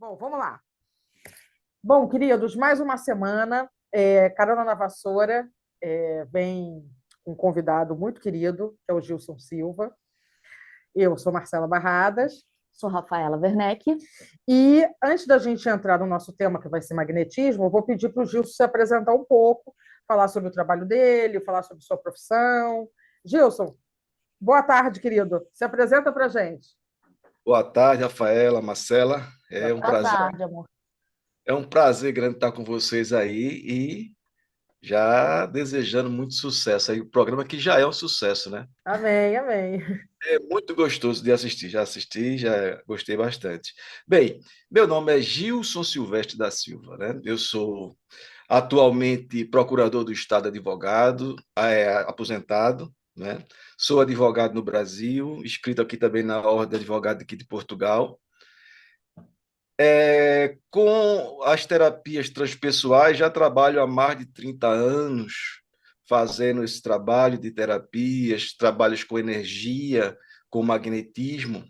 Bom, vamos lá. Bom, queridos, mais uma semana. Carona na Vassoura vem um convidado muito querido, que é o Gilson Silva. Eu sou Marcela Barradas. Sou Rafaela Werneck. E antes da gente entrar no nosso tema, que vai ser magnetismo, eu vou pedir para o Gilson se apresentar um pouco, falar sobre o trabalho dele, falar sobre sua profissão. Gilson, boa tarde, querido. Se apresenta para a gente. Boa tarde, Rafaela, Marcela. Boa Boa tarde. tarde, amor. É um prazer grande estar com vocês aí e já desejando muito sucesso aí. O programa que já é um sucesso, né? Amém, amém. É muito gostoso de assistir. Já assisti, já gostei bastante. Bem, meu nome é Gilson Silvestre da Silva, né? Eu sou atualmente procurador do Estado advogado, aposentado, né? Sou advogado no Brasil, inscrito aqui também na Ordem de Advogado aqui de Portugal. Com as terapias transpessoais, já trabalho há mais de 30 anos fazendo esse trabalho de terapias, trabalhos com energia, com magnetismo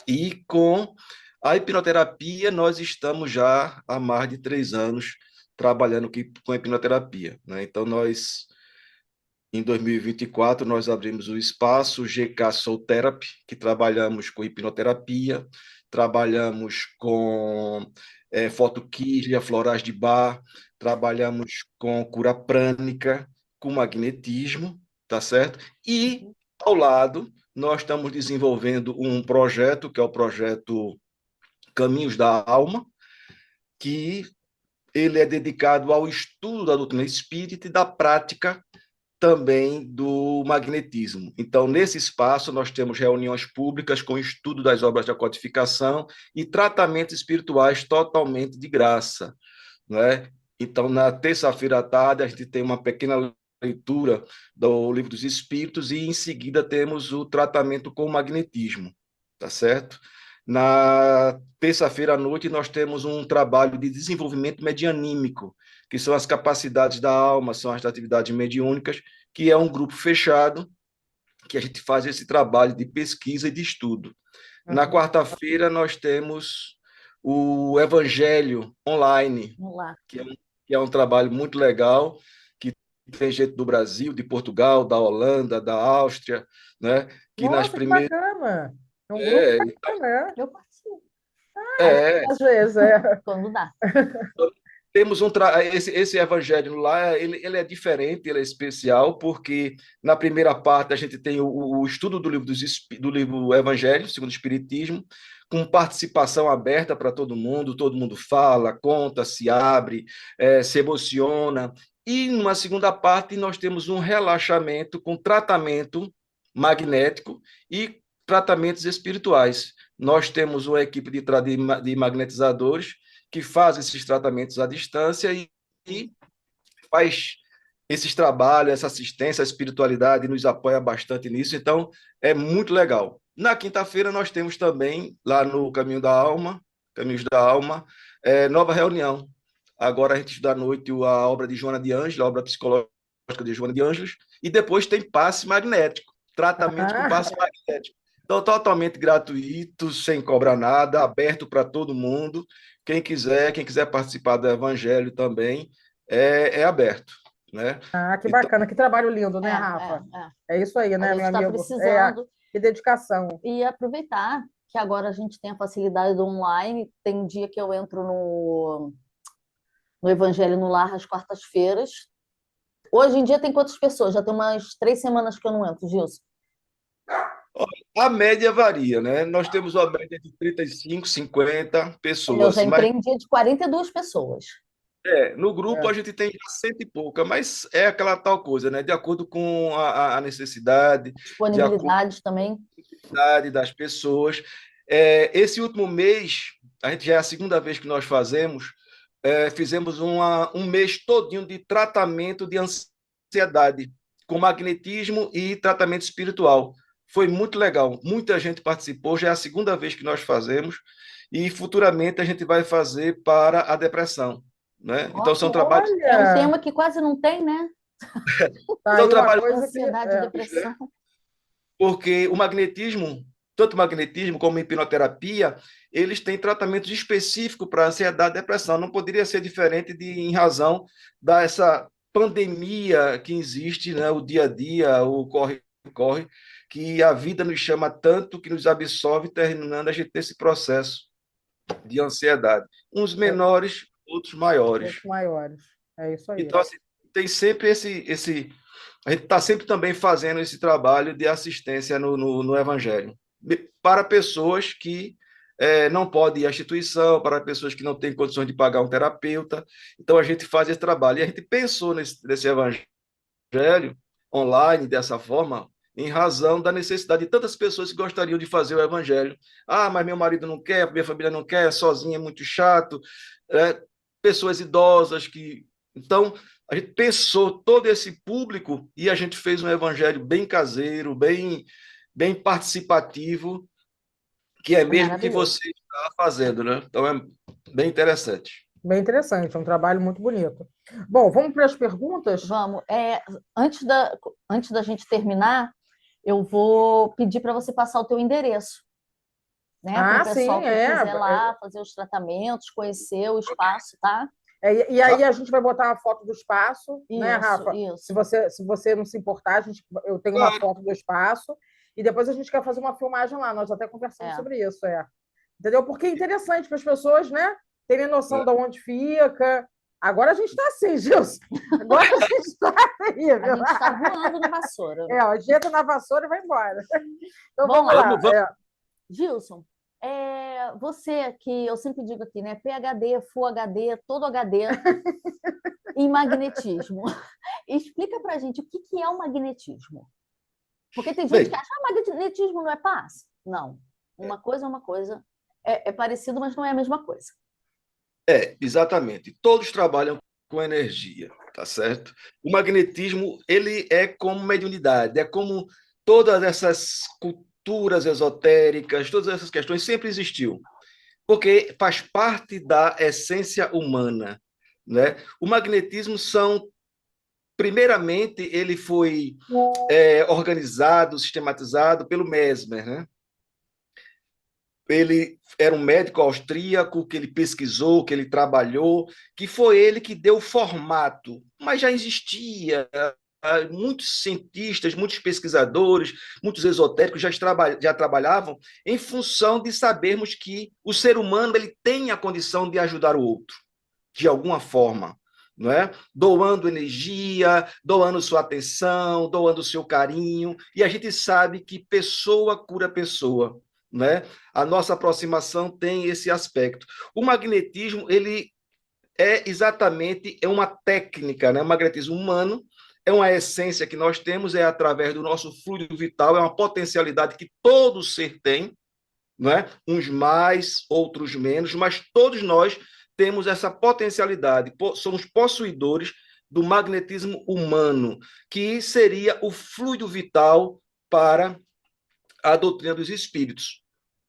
e com a hipnoterapia. Nós estamos já há mais de 3 anos trabalhando com hipnoterapia, né? Então, em 2024, nós abrimos o espaço GK Soul Therapy, que trabalhamos com hipnoterapia, trabalhamos com fotoquíria, florais de bar, trabalhamos com cura prânica, com magnetismo, tá certo? E, ao lado, nós estamos desenvolvendo um projeto, que é o projeto Caminhos da Alma, que ele é dedicado ao estudo da doutrina espírita e da prática também do magnetismo. Então, nesse espaço, nós temos reuniões públicas com estudo das obras de codificação e tratamentos espirituais totalmente de graça, né? Então, na terça-feira à tarde, a gente tem uma pequena leitura do Livro dos Espíritos e, em seguida, temos o tratamento com o magnetismo, tá certo? Na terça-feira à noite, nós temos um trabalho de desenvolvimento medianímico, que são as capacidades da alma, são as atividades mediúnicas, que é um grupo fechado, que a gente faz esse trabalho de pesquisa e de estudo. Na quarta-feira, nós temos o Evangelho Online, Vamos lá. que é um trabalho muito legal, que tem gente do Brasil, de Portugal, da Holanda, da Áustria, né? Que nas Nossa, que primeiras. bacana. É um grupo É, bacana, né? Eu participo. é, Às vezes, é. Quando dá. temos esse evangelho lá, ele é diferente, ele é especial, porque na primeira parte a gente tem o estudo do livro Evangelho, segundo o Espiritismo, com participação aberta para todo mundo fala, conta, se abre, se emociona. E numa segunda parte nós temos um relaxamento com tratamento magnético e tratamentos espirituais. Nós temos uma equipe de magnetizadores que faz esses tratamentos à distância e faz esses trabalhos, essa assistência, a espiritualidade nos apoia bastante nisso, então é muito legal. Na quinta-feira nós temos também, lá no Caminhos da Alma, nova reunião. Agora a gente estuda à noite a obra de Joana de Ângeles, a obra psicológica de Joana de Ângeles, e depois tem passe magnético, tratamento com Ah, passe magnético. Então, totalmente gratuito, sem cobrar nada, aberto para todo mundo. Quem quiser participar do Evangelho também, é aberto, né? que Então, bacana. Que trabalho lindo, né, Rafa? É. É isso aí, A né, gente meu está amigo? precisando Que dedicação. e aproveitar que agora a gente tem a facilidade do online. Tem dia que eu entro no Evangelho no Lar às quartas-feiras. Hoje em dia tem quantas pessoas? Já tem umas 3 semanas que eu não entro, Gilson. a média varia, né? Nós temos uma média de 35, 50 Eu já pessoas, mas entrei em dia de 42 pessoas. no grupo É. a gente tem já cento e pouca, mas é aquela tal coisa, né? De acordo com a necessidade, de acordo Disponibilidades também. com a idade das pessoas. Esse último mês, a gente já é a segunda vez que nós fizemos um mês todinho de tratamento de ansiedade, com magnetismo e tratamento espiritual. Foi muito legal, muita gente participou, já é a segunda vez que nós fazemos, e futuramente a gente vai fazer para a depressão, né? Então são trabalhos, É um Olha, tema que quase não tem, né? tá são aí uma trabalhos coisa que Ansiedade e depressão. porque o magnetismo tanto magnetismo como hipnoterapia, eles têm tratamentos específicos para ansiedade e depressão. Não poderia ser diferente em razão dessa pandemia que existe, né? O dia a dia, o corre-corre, que a vida nos chama tanto, que nos absorve, terminando a gente ter esse processo de ansiedade. Uns É, menores, outros maiores. os maiores. É isso aí. Então, assim, tem sempre a gente está sempre também fazendo esse trabalho de assistência no Evangelho para pessoas que não podem ir à instituição, para pessoas que não têm condições de pagar um terapeuta. Então, a gente faz esse trabalho. E a gente pensou nesse Evangelho online dessa forma, em razão da necessidade de tantas pessoas que gostariam de fazer o Evangelho. Ah, mas meu marido não quer, minha família não quer, sozinha é muito chato. Pessoas idosas que. Então, a gente pensou todo esse público e a gente fez um evangelho bem caseiro, bem participativo, que é mesmo que Maravilhoso. você está fazendo, né? Então, é bem interessante. Bem interessante, é um trabalho muito bonito. Bom, vamos para as perguntas? Vamos. Antes da gente terminar, eu vou pedir para você passar o teu endereço, né? Para Ah, o pessoal sim, que quiser lá fazer os tratamentos, conhecer o espaço, tá? E aí a gente vai botar uma foto do espaço, né, Rafa? Isso. Se você não se importar, eu tenho uma Claro. foto do espaço e depois a gente quer fazer uma filmagem lá. Nós até conversamos sobre isso, entendeu? Porque é interessante para as pessoas, né, terem noção de onde fica. Agora a gente está assim, Gilson. Agora a gente está terrível. A gente está voando na vassoura. A gente entra na vassoura e vai embora. Então Bom, vamos lá. Gilson, você que eu sempre digo aqui, né? PhD, Full HD, todo HD em magnetismo. Explica pra gente o que é o magnetismo. Porque tem gente que acha que magnetismo não é passe. Não. Uma coisa é uma coisa. É parecido, mas não é a mesma coisa. Exatamente. Todos trabalham com energia, tá certo? O magnetismo, ele é como mediunidade, é como todas essas culturas esotéricas, todas essas questões sempre existiu, porque faz parte da essência humana, né? O magnetismo primeiramente, ele foi organizado, sistematizado pelo Mesmer, né? Ele era um médico austríaco que ele pesquisou, que ele trabalhou, que foi ele que deu o formato, mas já existia. Muitos cientistas, muitos pesquisadores, muitos esotéricos já trabalhavam em função de sabermos que o ser humano ele tem a condição de ajudar o outro, de alguma forma, não é? Doando energia, doando sua atenção, doando seu carinho, e a gente sabe que pessoa cura pessoa, né? A nossa aproximação tem esse aspecto. O magnetismo, ele é uma técnica, né? O magnetismo humano é uma essência que nós temos, é através do nosso fluido vital, é uma potencialidade que todo ser tem, não é? Uns mais, outros menos, mas todos nós temos essa potencialidade, somos possuidores do magnetismo humano, que seria o fluido vital para a doutrina dos espíritos,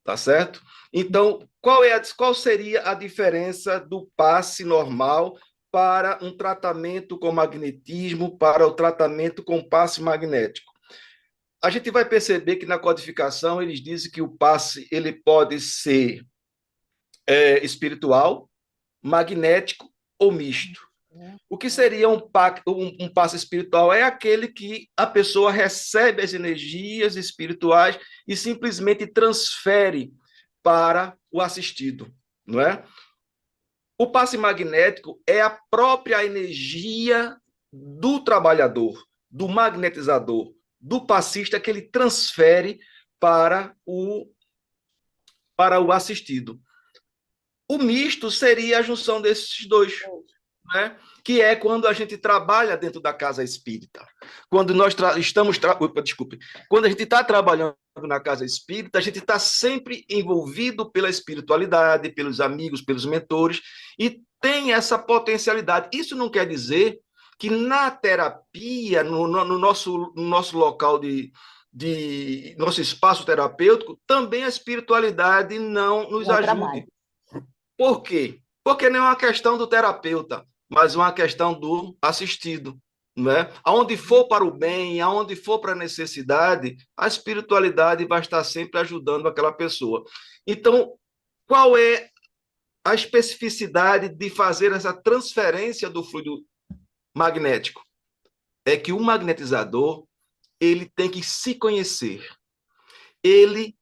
tá certo? Então, qual seria a diferença do passe normal para um tratamento com magnetismo, para o tratamento com passe magnético? A gente vai perceber que na codificação eles dizem que o passe ele pode ser espiritual, magnético ou misto. O que seria um passe espiritual? É aquele que a pessoa recebe as energias espirituais e simplesmente transfere para o assistido, não é? O passe magnético é a própria energia do trabalhador, do magnetizador, do passista que ele transfere para o assistido. O misto seria a junção desses dois, né? Que é quando a gente trabalha dentro da casa espírita. Quando nós quando a gente está trabalhando na casa espírita, a gente está sempre envolvido pela espiritualidade, pelos amigos, pelos mentores, e tem essa potencialidade. Isso não quer dizer que na terapia, no nosso local de nosso espaço terapêutico, também a espiritualidade não nos ajude. Por quê? Porque não é uma questão do terapeuta, mas uma questão do assistido. não é? Aonde for para o bem, aonde for para a necessidade, a espiritualidade vai estar sempre ajudando aquela pessoa. Então, qual é a especificidade de fazer essa transferência do fluido magnético? É que o magnetizador, ele tem que se conhecer. Ele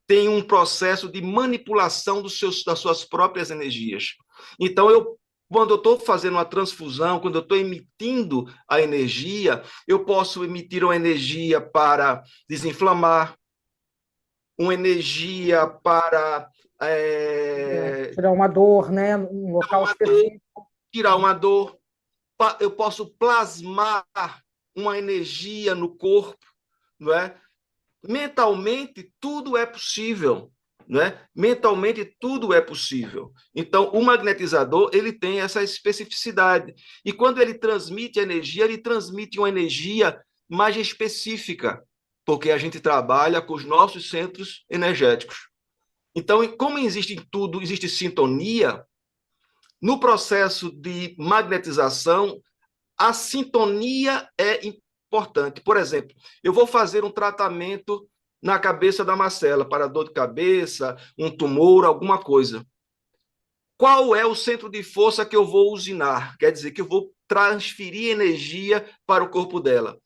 tem um processo de manipulação das suas próprias energias. Então, quando eu estou fazendo uma transfusão, quando eu estou emitindo a energia, eu posso emitir uma energia para desinflamar, uma energia para Tirar uma dor, né? Um local específico. tirar uma dor, eu posso plasmar uma energia no corpo, não é? Mentalmente, tudo é possível, né? Mentalmente, tudo é possível. Então, o magnetizador, ele tem essa especificidade. E quando ele transmite energia, ele transmite uma energia mais específica, porque a gente trabalha com os nossos centros energéticos. Então, como existe em tudo, existe sintonia, no processo de magnetização, a sintonia é importante. Por exemplo, eu vou fazer um tratamento na cabeça da Marcela para dor de cabeça, um tumor, alguma coisa. Qual é o centro de força que eu vou usinar? Quer dizer que eu vou transferir energia para o corpo dela,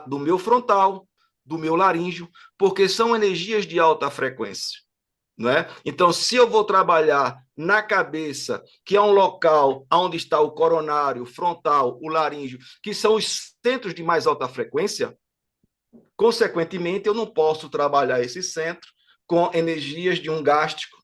do meu frontal, do meu laríngeo, porque são energias de alta frequência. Não é? Então, se eu vou trabalhar na cabeça, que é um local onde está o coronário, o frontal, o laríngeo, que são os centros de mais alta frequência, consequentemente, eu não posso trabalhar esse centro com energias de um gástrico,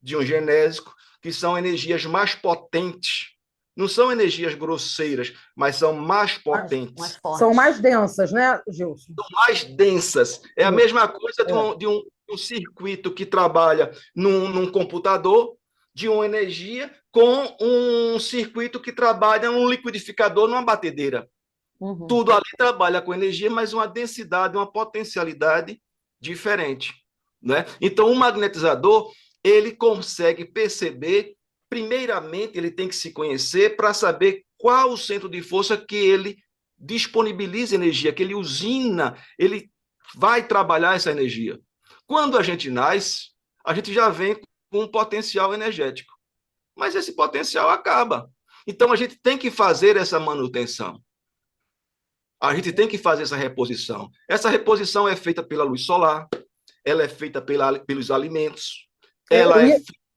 de um genésico, que são energias mais potentes. Não são energias grosseiras, mas são mais potentes. Mais fortes. São mais densas, né, Gilson? São mais densas. É a mesma coisa de um circuito que trabalha num computador de uma energia com um circuito que trabalha num liquidificador, numa batedeira. Uhum. Tudo ali trabalha com energia, mas uma densidade, uma potencialidade diferente, né? Então, o magnetizador, ele consegue perceber, primeiramente, ele tem que se conhecer para saber qual o centro de força que ele disponibiliza energia, que ele usina, ele vai trabalhar essa energia. Quando a gente nasce, a gente já vem com um potencial energético, mas esse potencial acaba. Então, a gente tem que fazer essa manutenção. A gente tem que fazer essa reposição. Essa reposição é feita pela luz solar, ela é feita pelos alimentos,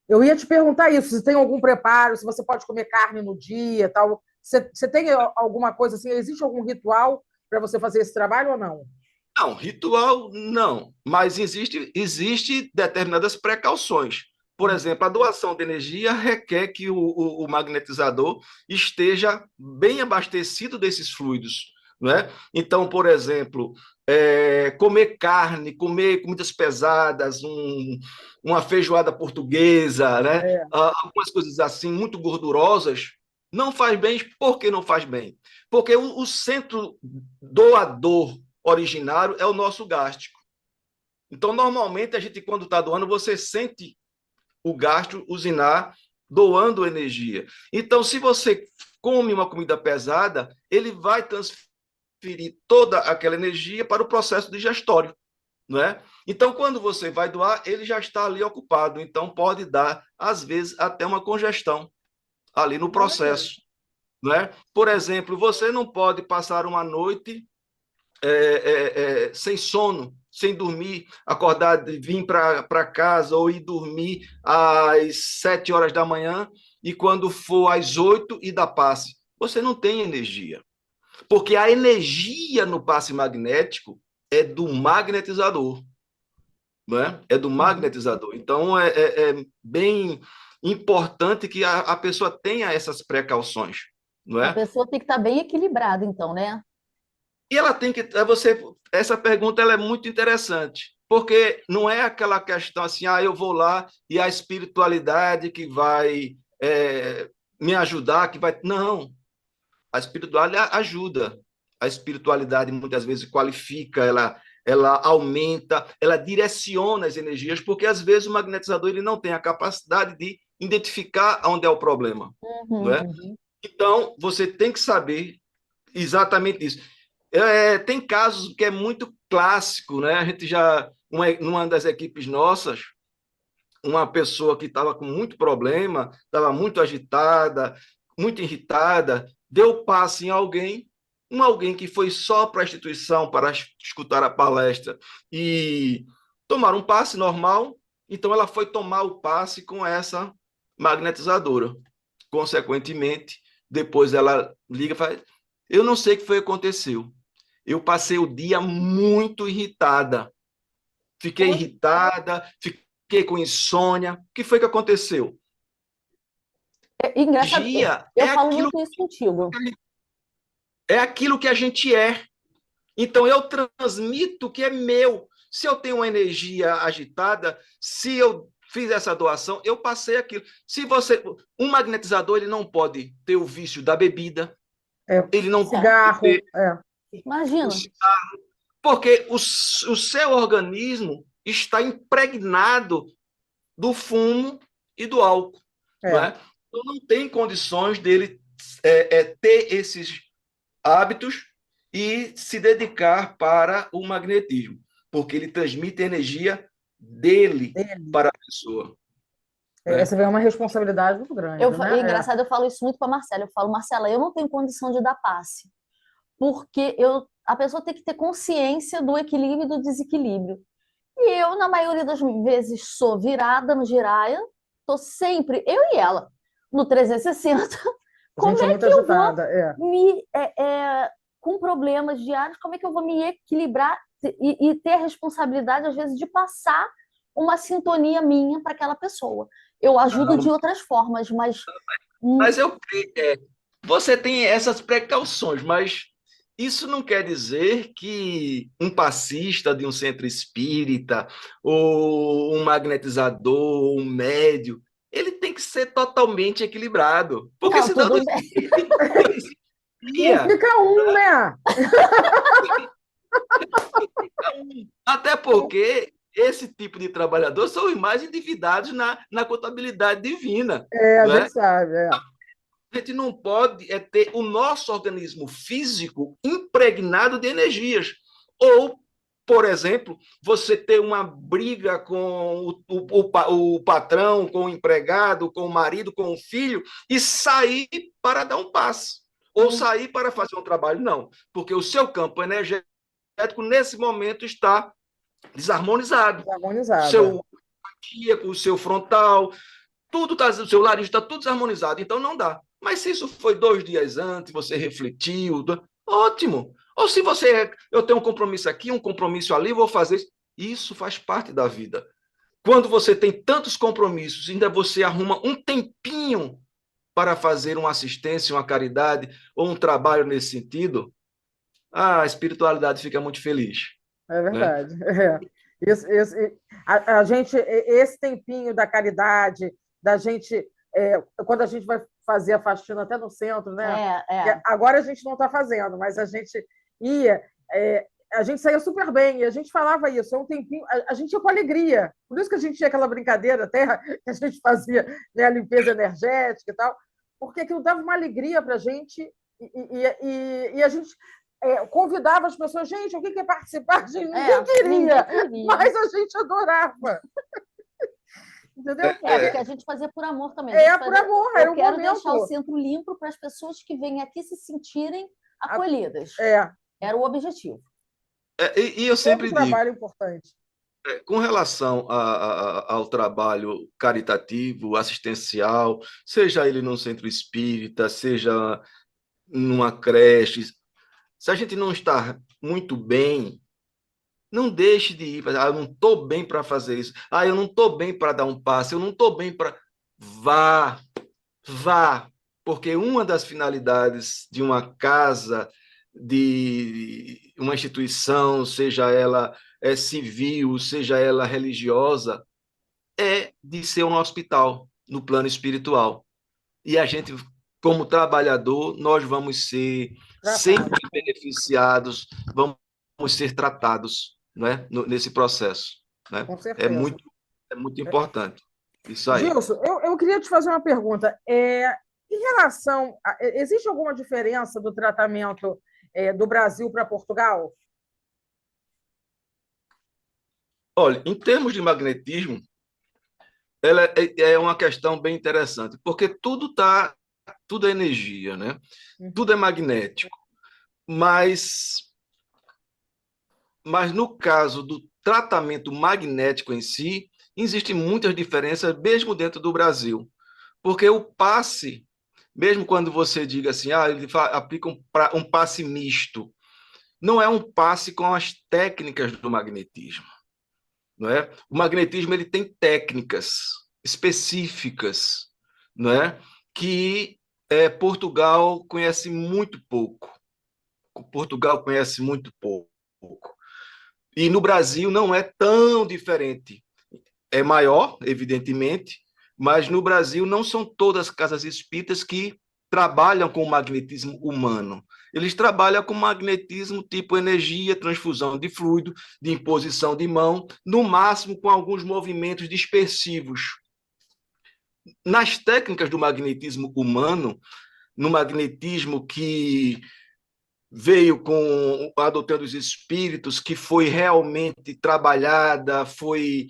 eu ia te perguntar isso, se tem algum preparo, se você pode comer carne no dia, tal. Você tem alguma coisa assim? Existe algum ritual para você fazer esse trabalho ou não? Não, ritual não, mas existe determinadas precauções. Por exemplo, a doação de energia requer que o magnetizador esteja bem abastecido desses fluidos. Não é? Então, por exemplo, comer carne, comer comidas pesadas, uma feijoada portuguesa, né? Algumas coisas assim, muito gordurosas, não faz bem. Por que não faz bem? Porque o centro doador originário é o nosso gástrico. Então, normalmente, a gente, quando está doando, você sente o gastro usinar doando energia. Então, se você come uma comida pesada, ele vai transferir toda aquela energia para o processo digestório, não é? Então, quando você vai doar, ele já está ali ocupado. Então, pode dar, às vezes, até uma congestão ali no processo, não é? Por exemplo, você não pode passar uma noite sem sono, sem dormir, acordar, vir para casa ou ir dormir às 7 horas da manhã e quando for às 8 e dá passe. Você não tem energia. Porque a energia no passe magnético é do magnetizador. Não é? É do magnetizador. Então, é bem importante que a pessoa tenha essas precauções. Não é? A pessoa tem que estar bem equilibrada, então, né? E ela tem que. Essa pergunta ela é muito interessante, porque não é aquela questão assim, eu vou lá e a espiritualidade que vai me ajudar, que vai. Não. A espiritualidade ajuda. A espiritualidade muitas vezes qualifica, ela aumenta, ela direciona as energias, porque às vezes o magnetizador ele não tem a capacidade de identificar onde é o problema. Não é? Então, você tem que saber exatamente isso. Tem casos que é muito clássico, né? A gente já, numa das equipes nossas, uma pessoa que estava com muito problema, estava muito agitada, muito irritada, deu passe em alguém, alguém que foi só para a instituição, para escutar a palestra e tomar um passe normal, então ela foi tomar o passe com essa magnetizadora. Consequentemente, depois ela liga e fala, eu não sei o que foi que aconteceu. Eu passei o dia muito irritada. Fiquei irritada, fiquei com insônia. O que foi que aconteceu? Engraçado, Energia eu falo muito isso contigo. é aquilo que a gente é. Então, eu transmito o que é meu. Se eu tenho uma energia agitada, se eu fiz essa doação, eu passei aquilo. Se você, um magnetizador, ele não pode ter o vício da bebida, ele não pode cigarro, ter Imagina. o cigarro, porque o seu organismo está impregnado do fumo e do álcool, não é? Então, não tem condições dele ter esses hábitos e se dedicar para o magnetismo, porque ele transmite energia dele para a pessoa. Essa vem uma responsabilidade muito grande, né? Engraçado, eu falo isso muito para a Marcela. Eu falo, Marcela, eu não tenho condição de dar passe, porque a pessoa tem que ter consciência do equilíbrio e do desequilíbrio. E eu, na maioria das vezes, sou virada no giraia, tô sempre, eu e ela, no 360. Como é é muito que eu agitada, vou me, com problemas diários, como é que eu vou me equilibrar e ter a responsabilidade, às vezes, de passar uma sintonia minha para aquela pessoa? Eu ajudo de outras formas, mas... Mas eu creio, você tem essas precauções, mas isso não quer dizer que um passista de um centro espírita, ou um magnetizador, ou um médio, ele tem que ser totalmente equilibrado, porque Não, senão não tudo bem. Não existiria. fica um, né? Até porque esse tipo de trabalhador são os mais endividados na contabilidade divina, A não é? gente sabe, A gente não pode ter o nosso organismo físico impregnado de energias. Ou, por exemplo, você ter uma briga com o patrão, com o empregado, com o marido, com o filho, e sair para dar um passe. Ou sair para fazer um trabalho. Não, porque o seu campo energético, nesse momento, está desarmonizado. harmonizada. Seu cardíaco, o seu frontal, tudo está, o seu laringe está tudo desarmonizado, então não dá. Mas se isso foi 2 dias antes, você refletiu, ótimo. Ou se eu tenho um compromisso aqui, um compromisso ali, vou fazer isso. Isso faz parte da vida. Quando você tem tantos compromissos, ainda você arruma um tempinho para fazer uma assistência, uma caridade ou um trabalho nesse sentido, a espiritualidade fica muito feliz. É Né? verdade. A gente, esse tempinho da caridade, da gente, quando a gente vai fazer a faxina até no centro, né? Agora a gente não está fazendo, mas a gente ia, a gente saía super bem, e a gente falava isso, é um tempinho, a gente ia com alegria. Por isso que a gente tinha aquela brincadeira até que a gente fazia, né, a limpeza energética e tal, porque aquilo dava uma alegria para a gente, e a gente convidava as pessoas, gente, alguém quer participar? Ninguém queria, mas a gente adorava. Entendeu? Porque a gente fazia por amor também. Por amor, era um momento. Eu quero deixar o centro limpo para as pessoas que vêm aqui se sentirem acolhidas. Era o objetivo. E eu sempre digo, trabalho importante. Com relação ao trabalho caritativo, assistencial, seja ele num centro espírita, seja numa creche, se a gente não está muito bem, não deixe de ir. Eu não estou bem para fazer isso. Eu não estou bem para dar um passe. Eu não estou bem para... Vá, porque uma das finalidades de uma casa, de uma instituição, seja ela civil, seja ela religiosa, é de ser um hospital no plano espiritual. E a gente, como trabalhador, nós vamos ser sempre beneficiados, vamos ser tratados, né, nesse processo. Né? Com certeza. É muito importante. Isso aí. Gilson, eu queria te fazer uma pergunta. Em relação existe alguma diferença do tratamento do Brasil para Portugal? Olha, em termos de magnetismo, ela é uma questão bem interessante, porque tudo é energia, né? Tudo é magnético, mas no caso do tratamento magnético em si, existem muitas diferenças, mesmo dentro do Brasil. Porque o passe, mesmo quando você diga assim, ele aplica um passe misto, não é um passe com as técnicas do magnetismo, não é? O magnetismo ele tem técnicas específicas, não é? Que Portugal conhece muito pouco. Portugal conhece muito pouco. E no Brasil não é tão diferente. É maior, evidentemente, mas no Brasil não são todas as casas espíritas que trabalham com o magnetismo humano. Eles trabalham com magnetismo tipo energia, transfusão de fluido, de imposição de mão, no máximo com alguns movimentos dispersivos. Nas técnicas do magnetismo humano, no magnetismo que veio adotando os espíritos, que foi realmente trabalhada, foi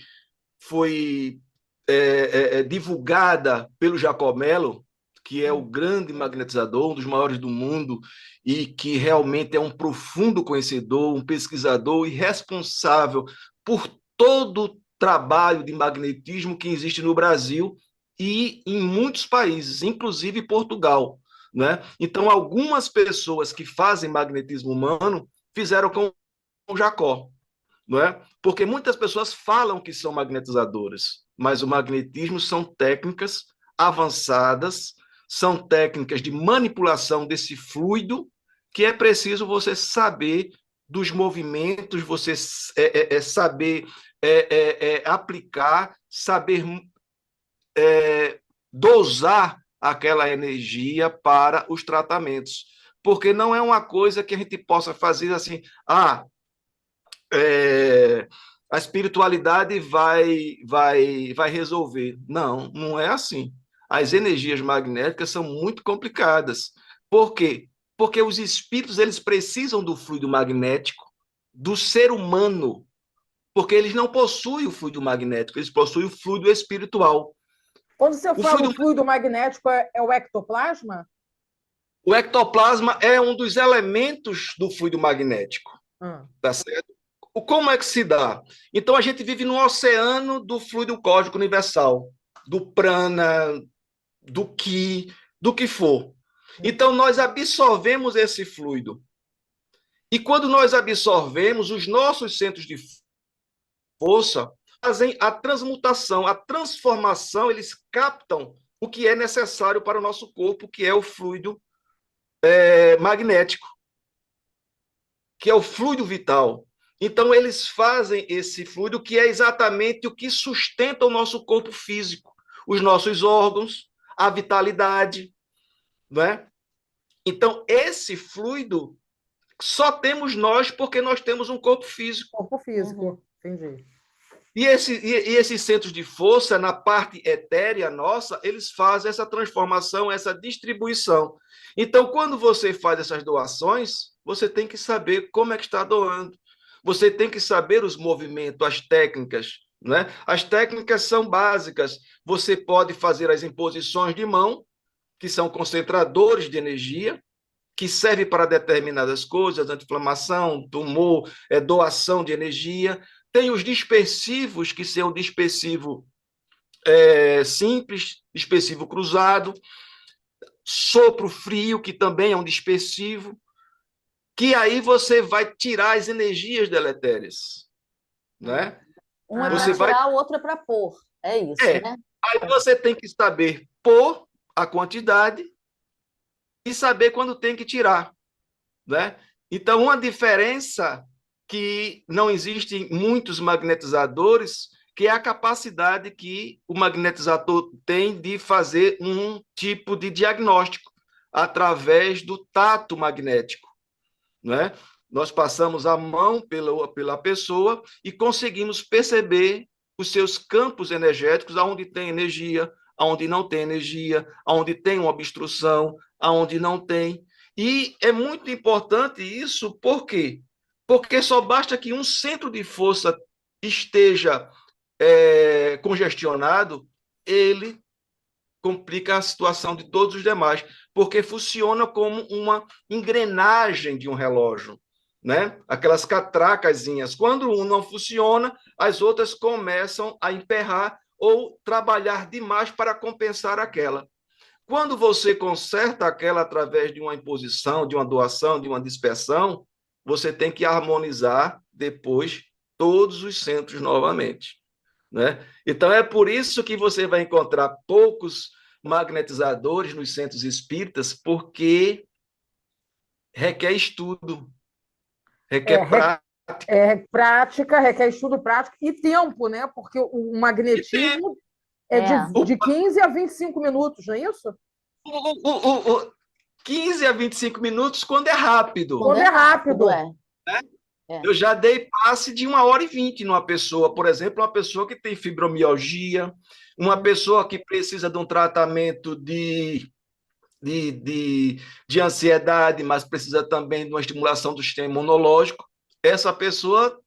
divulgada pelo Giacomello, que é o grande magnetizador, um dos maiores do mundo, e que realmente é um profundo conhecedor, um pesquisador e responsável por todo o trabalho de magnetismo que existe no Brasil e em muitos países, inclusive Portugal. Né? Então, algumas pessoas que fazem magnetismo humano fizeram com o Jacó, não é? Porque muitas pessoas falam que são magnetizadoras, mas o magnetismo são técnicas avançadas, são técnicas de manipulação desse fluido que é preciso você saber dos movimentos, você saber aplicar, saber dosar aquela energia para os tratamentos. Porque não é uma coisa que a gente possa fazer assim, a espiritualidade vai resolver. Não, não é assim. As energias magnéticas são muito complicadas. Por quê? Porque os espíritos eles precisam do fluido magnético do ser humano, porque eles não possuem o fluido magnético, eles possuem o fluido espiritual. Quando você fala o fluido magnético, é o ectoplasma? O ectoplasma é um dos elementos do fluido magnético. Tá certo? Como é que se dá? Então, a gente vive no oceano do fluido cósmico universal, do prana, do ki, do que for. Então, nós absorvemos esse fluido. E quando nós absorvemos, os nossos centros de força fazem a transmutação, a transformação, eles captam o que é necessário para o nosso corpo, que é o fluido magnético, que é o fluido vital. Então, eles fazem esse fluido que é exatamente o que sustenta o nosso corpo físico, os nossos órgãos, a vitalidade, não é? Então, esse fluido só temos nós porque nós temos um corpo físico. Corpo físico, entendi. E esses centros de força, na parte etérea nossa, eles fazem essa transformação, essa distribuição. Então, quando você faz essas doações, você tem que saber como é que está doando. Você tem que saber os movimentos, as técnicas. Né? As técnicas são básicas. Você pode fazer as imposições de mão, que são concentradores de energia, que serve para determinadas coisas, anti-inflamação, tumor, doação de energia. Tem os dispersivos, que são o dispersivo simples, dispersivo cruzado, sopro frio, que também é um dispersivo, que aí você vai tirar as energias deletérias. Né? Um é para tirar, o outro é para pôr. É isso, né? Aí você tem que saber pôr a quantidade e saber quando tem que tirar. Né? Então, uma diferença que não existe em muitos magnetizadores, que é a capacidade que o magnetizador tem de fazer um tipo de diagnóstico através do tato magnético. Né? Nós passamos a mão pela pessoa e conseguimos perceber os seus campos energéticos, aonde tem energia, onde não tem energia, onde tem uma obstrução, onde não tem. E é muito importante isso, por quê? Porque só basta que um centro de força esteja congestionado, ele complica a situação de todos os demais, porque funciona como uma engrenagem de um relógio, né? Aquelas catracazinhas. Quando um não funciona, as outras começam a emperrar ou trabalhar demais para compensar aquela. Quando você conserta aquela através de uma imposição, de uma doação, de uma dispersão, você tem que harmonizar depois todos os centros novamente, né? Então, é por isso que você vai encontrar poucos magnetizadores nos centros espíritas, porque requer estudo, É, requer prática prática, requer estudo prático e tempo, né? Porque o e tempo. magnetismo é É. de 15 a 25 minutos, não é isso? 15 a 25 minutos quando é rápido. Quando Quando é é rápido, rápido. Né? É. Eu já dei passe de 1h20 numa pessoa, por exemplo, uma pessoa que tem fibromialgia, uma pessoa que precisa de um tratamento de ansiedade, mas precisa também de uma estimulação do sistema imunológico. Essa pessoa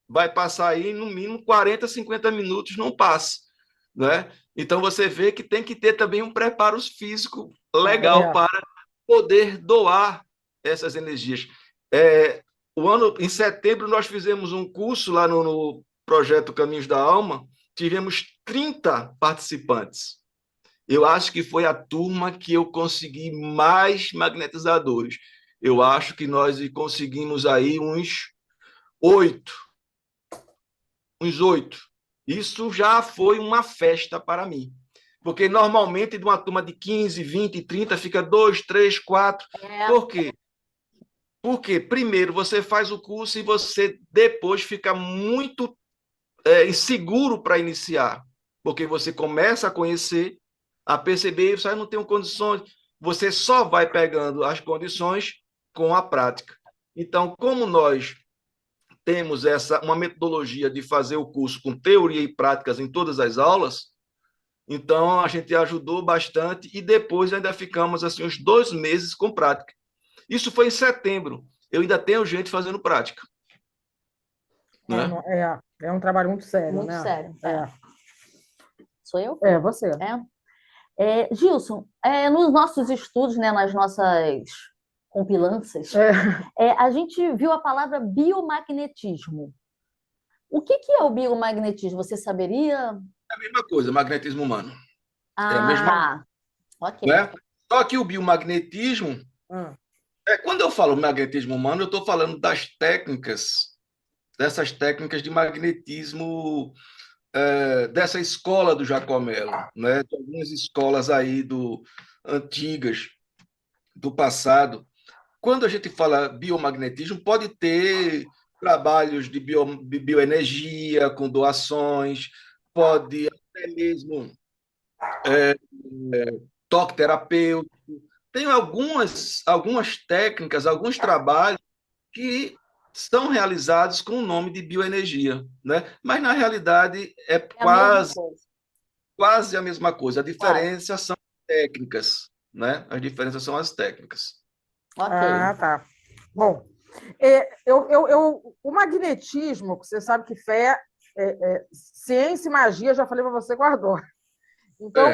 vai passar aí no mínimo 40, 50 minutos num passe, né? Então você vê que tem que ter também um preparo físico legal É. para poder doar essas energias. Em setembro nós fizemos um curso lá no projeto Caminhos da Alma, tivemos 30 participantes. Eu acho que foi a turma que eu consegui mais magnetizadores. Eu acho que nós conseguimos aí oito, uns 8. Isso já foi uma festa para mim. Porque normalmente de uma turma de 15, 20, 30 fica 2, 3, 4. É. Por quê? Porque, primeiro, você faz o curso e você depois fica muito inseguro para iniciar. Porque você começa a conhecer, a perceber, você não tem condições. Você só vai pegando as condições com a prática. Então, como nós temos uma metodologia de fazer o curso com teoria e práticas em todas as aulas, então a gente ajudou bastante e depois ainda ficamos assim uns 2 meses com prática. Isso foi em setembro. Eu ainda tenho gente fazendo prática. Né? É um trabalho muito sério, Muito né? sério. Sou eu? É você. Gilson, nos nossos estudos, né, nas nossas compilanças, a gente viu a palavra biomagnetismo. O que é o biomagnetismo? Você saberia? É a mesma coisa, magnetismo humano. É a mesma ok. né? Só que o biomagnetismo, quando eu falo magnetismo humano, eu estou falando dessas técnicas de magnetismo dessa escola do Jacomelo, né? De algumas escolas aí antigas, do passado. Quando a gente fala biomagnetismo, pode ter trabalhos de bioenergia, com doações, pode até mesmo toque terapêutico. Tem algumas técnicas, alguns trabalhos que são realizados com o nome de bioenergia, né? Mas, na realidade, é quase a mesma coisa. A diferença são técnicas, né? As diferenças são as técnicas. Ok. Tá. Bom, o magnetismo, você sabe que fé, ciência e magia, já falei para você, guardou. Então,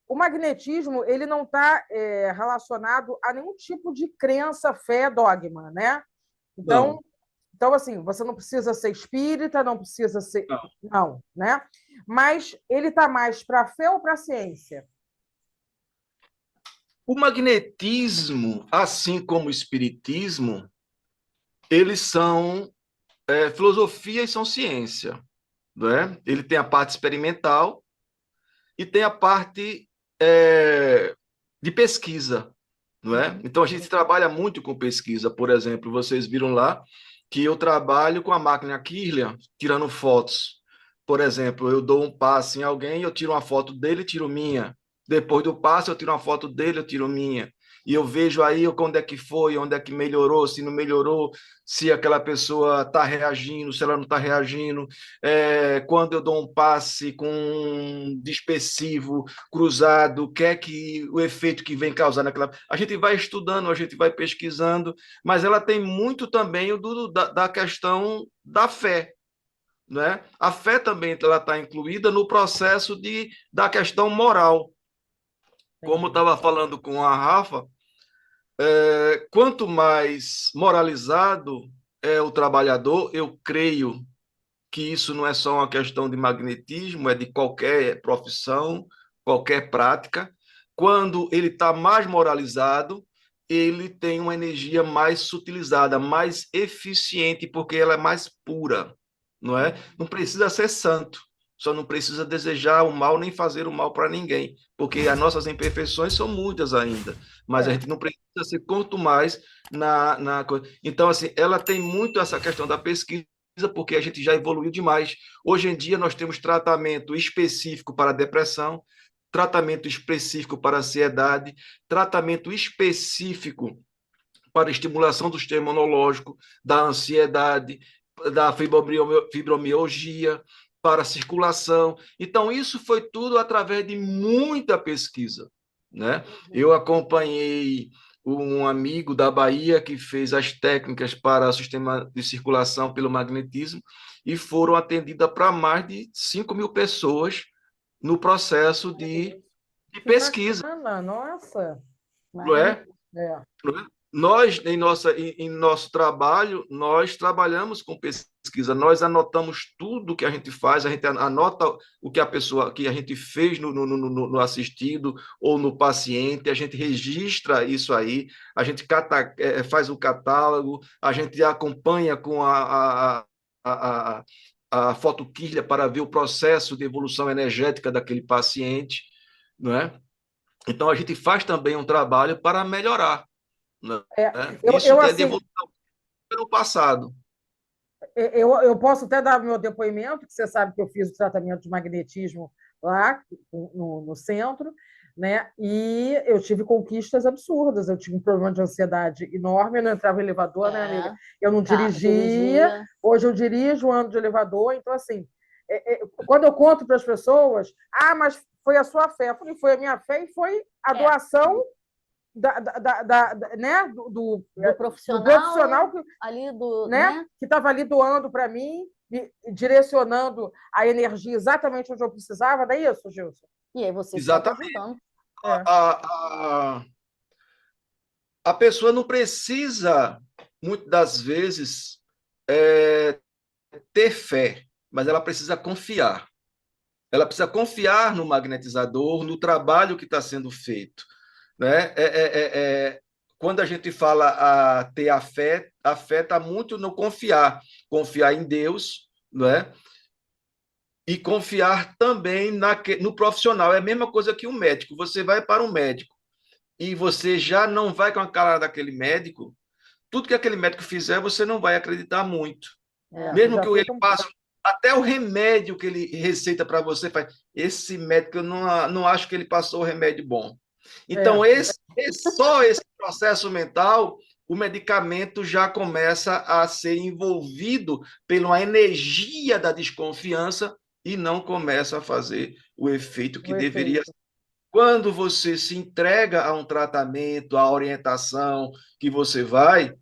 o magnetismo ele não está relacionado a nenhum tipo de crença, fé, dogma, né? Então, assim, você não precisa ser espírita, não precisa ser. Não, né? Mas ele está mais para a fé ou para a ciência? O magnetismo, assim como o espiritismo, eles são filosofia e são ciência. Né? Ele tem a parte experimental e tem a parte de pesquisa. Não é? Então, a gente trabalha muito com pesquisa. Por exemplo, vocês viram lá que eu trabalho com a máquina Kirlian, tirando fotos. Por exemplo, eu dou um passe em alguém, eu tiro uma foto dele e tiro minha. Depois do passe, eu tiro uma foto dele, eu tiro minha. e eu vejo aí onde é que foi, onde é que melhorou, se não melhorou, se aquela pessoa está reagindo, se ela não está reagindo. Quando eu dou um passe com um dispersivo cruzado, o que é que o efeito que vem causando aquela. A gente vai estudando, a gente vai pesquisando, mas ela tem muito também da questão da fé. Né? A fé também ela está incluída no processo da questão moral. Como eu estava falando com a Rafa, quanto mais moralizado é o trabalhador, eu creio que isso não é só uma questão de magnetismo, é de qualquer profissão, qualquer prática. Quando ele está mais moralizado, ele tem uma energia mais sutilizada, mais eficiente, porque ela é mais pura, não é? Não precisa ser santo, só não precisa desejar o mal nem fazer o mal para ninguém, porque as nossas imperfeições são muitas ainda, mas a gente não precisa ser quanto mais na coisa. Então, assim, ela tem muito essa questão da pesquisa, porque a gente já evoluiu demais. Hoje em dia, nós temos tratamento específico para depressão, tratamento específico para ansiedade, tratamento específico para estimulação do sistema imunológico, da ansiedade, da fibromialgia, para a circulação. Então, isso foi tudo através de muita pesquisa, né? Eu acompanhei um amigo da Bahia que fez as técnicas para o sistema de circulação pelo magnetismo e foram atendidas para mais de 5.000 pessoas no processo de pesquisa. Bacana, nossa. Não é? É. Nós, em nosso trabalho, nós trabalhamos com pesquisa, nós anotamos tudo que a gente faz, a gente anota o que a pessoa, que a gente fez no assistido ou no paciente, a gente registra isso aí, a gente faz o catálogo, a gente acompanha com a fotoquília para ver o processo de evolução energética daquele paciente, não é? Então, a gente faz também um trabalho para melhorar. Né? Isso é de assim, evolução pelo passado. eu posso até dar meu depoimento, que você sabe que eu fiz o tratamento de magnetismo lá no centro, né? E eu tive conquistas absurdas. Eu tive um problema de ansiedade enorme, eu não entrava em elevador, né, amiga? Eu não dirigia. Hoje eu dirijo, ando de elevador. Então, assim, quando eu conto para as pessoas, mas foi a sua fé. Eu falei, foi a minha fé e foi a doação né? do profissional que ali né? Que estava ali doando para mim, direcionando a energia exatamente onde eu precisava. Daí isso, Gilson. E aí você exatamente. A pessoa não precisa, muitas das vezes, ter fé, mas ela precisa confiar. Ela precisa confiar no magnetizador, no trabalho que está sendo feito. Né? Quando a gente fala a ter a fé está muito no confiar em Deus, né? E confiar também no profissional. É a mesma coisa que um médico. Você vai para um médico e você já não vai com a cara daquele médico, tudo que aquele médico fizer, você não vai acreditar muito. Mesmo que ele passe até o remédio que ele receita para você, faz, esse médico, eu não acho que ele passou o remédio bom. Então, só esse processo mental, o medicamento já começa a ser envolvido pela energia da desconfiança e não começa a fazer o efeito que deveria ser. Quando você se entrega a um tratamento, a orientação que você vai,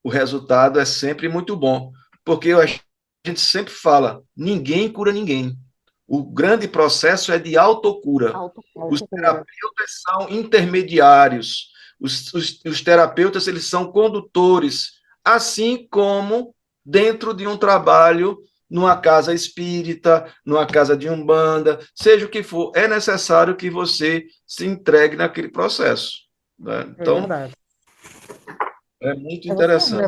o resultado é sempre muito bom. Porque a gente sempre fala, ninguém cura ninguém. O grande processo é de autocura. Os terapeutas são intermediários. Os terapeutas, eles são condutores, assim como dentro de um trabalho numa casa espírita, numa casa de umbanda, seja o que for, é necessário que você se entregue naquele processo. Né? Então, é muito interessante.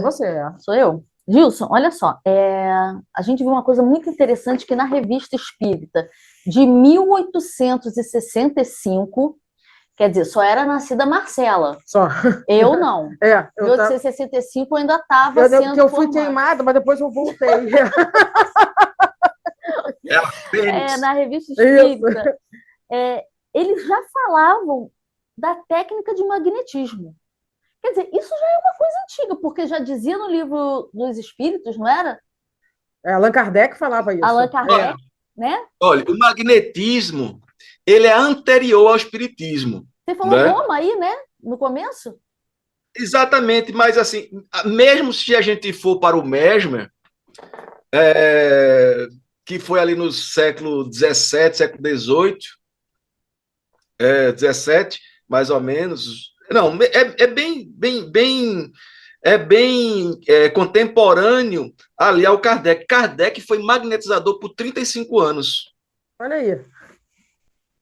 Sou eu? Gilson, olha só, a gente viu uma coisa muito interessante que na Revista Espírita, de 1865, quer dizer, só era nascida Marcela. Só. Eu não. Em 1865 eu ainda estava sendo porque eu fui queimada, mas depois eu voltei. Na Revista Espírita, eles já falavam da técnica de magnetismo. Quer dizer, isso já é uma coisa antiga, porque já dizia no livro dos Espíritos, não era? Allan Kardec falava isso. Allan Kardec, né? Olha, o magnetismo, ele é anterior ao espiritismo, Você falou né? Roma aí, né? No começo? Exatamente, mas assim, mesmo se a gente for para o Mesmer, que foi ali no século XVII, século XVIII, 17, mais ou menos. Não, é bem contemporâneo ali ao Kardec. Kardec foi magnetizador por 35 anos, Olha aí.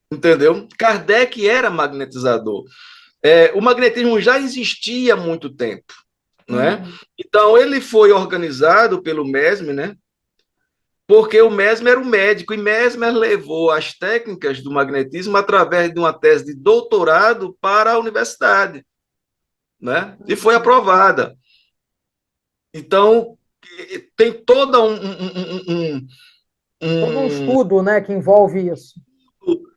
entendeu? Kardec era magnetizador. O magnetismo já existia há muito tempo, não é? Então, ele foi organizado pelo Mesmer, né? Porque o Mesmer era um médico, e Mesmer levou as técnicas do magnetismo através de uma tese de doutorado para a universidade, né? E foi aprovada. Então, tem toda Todo um um, estudo, né, que envolve isso.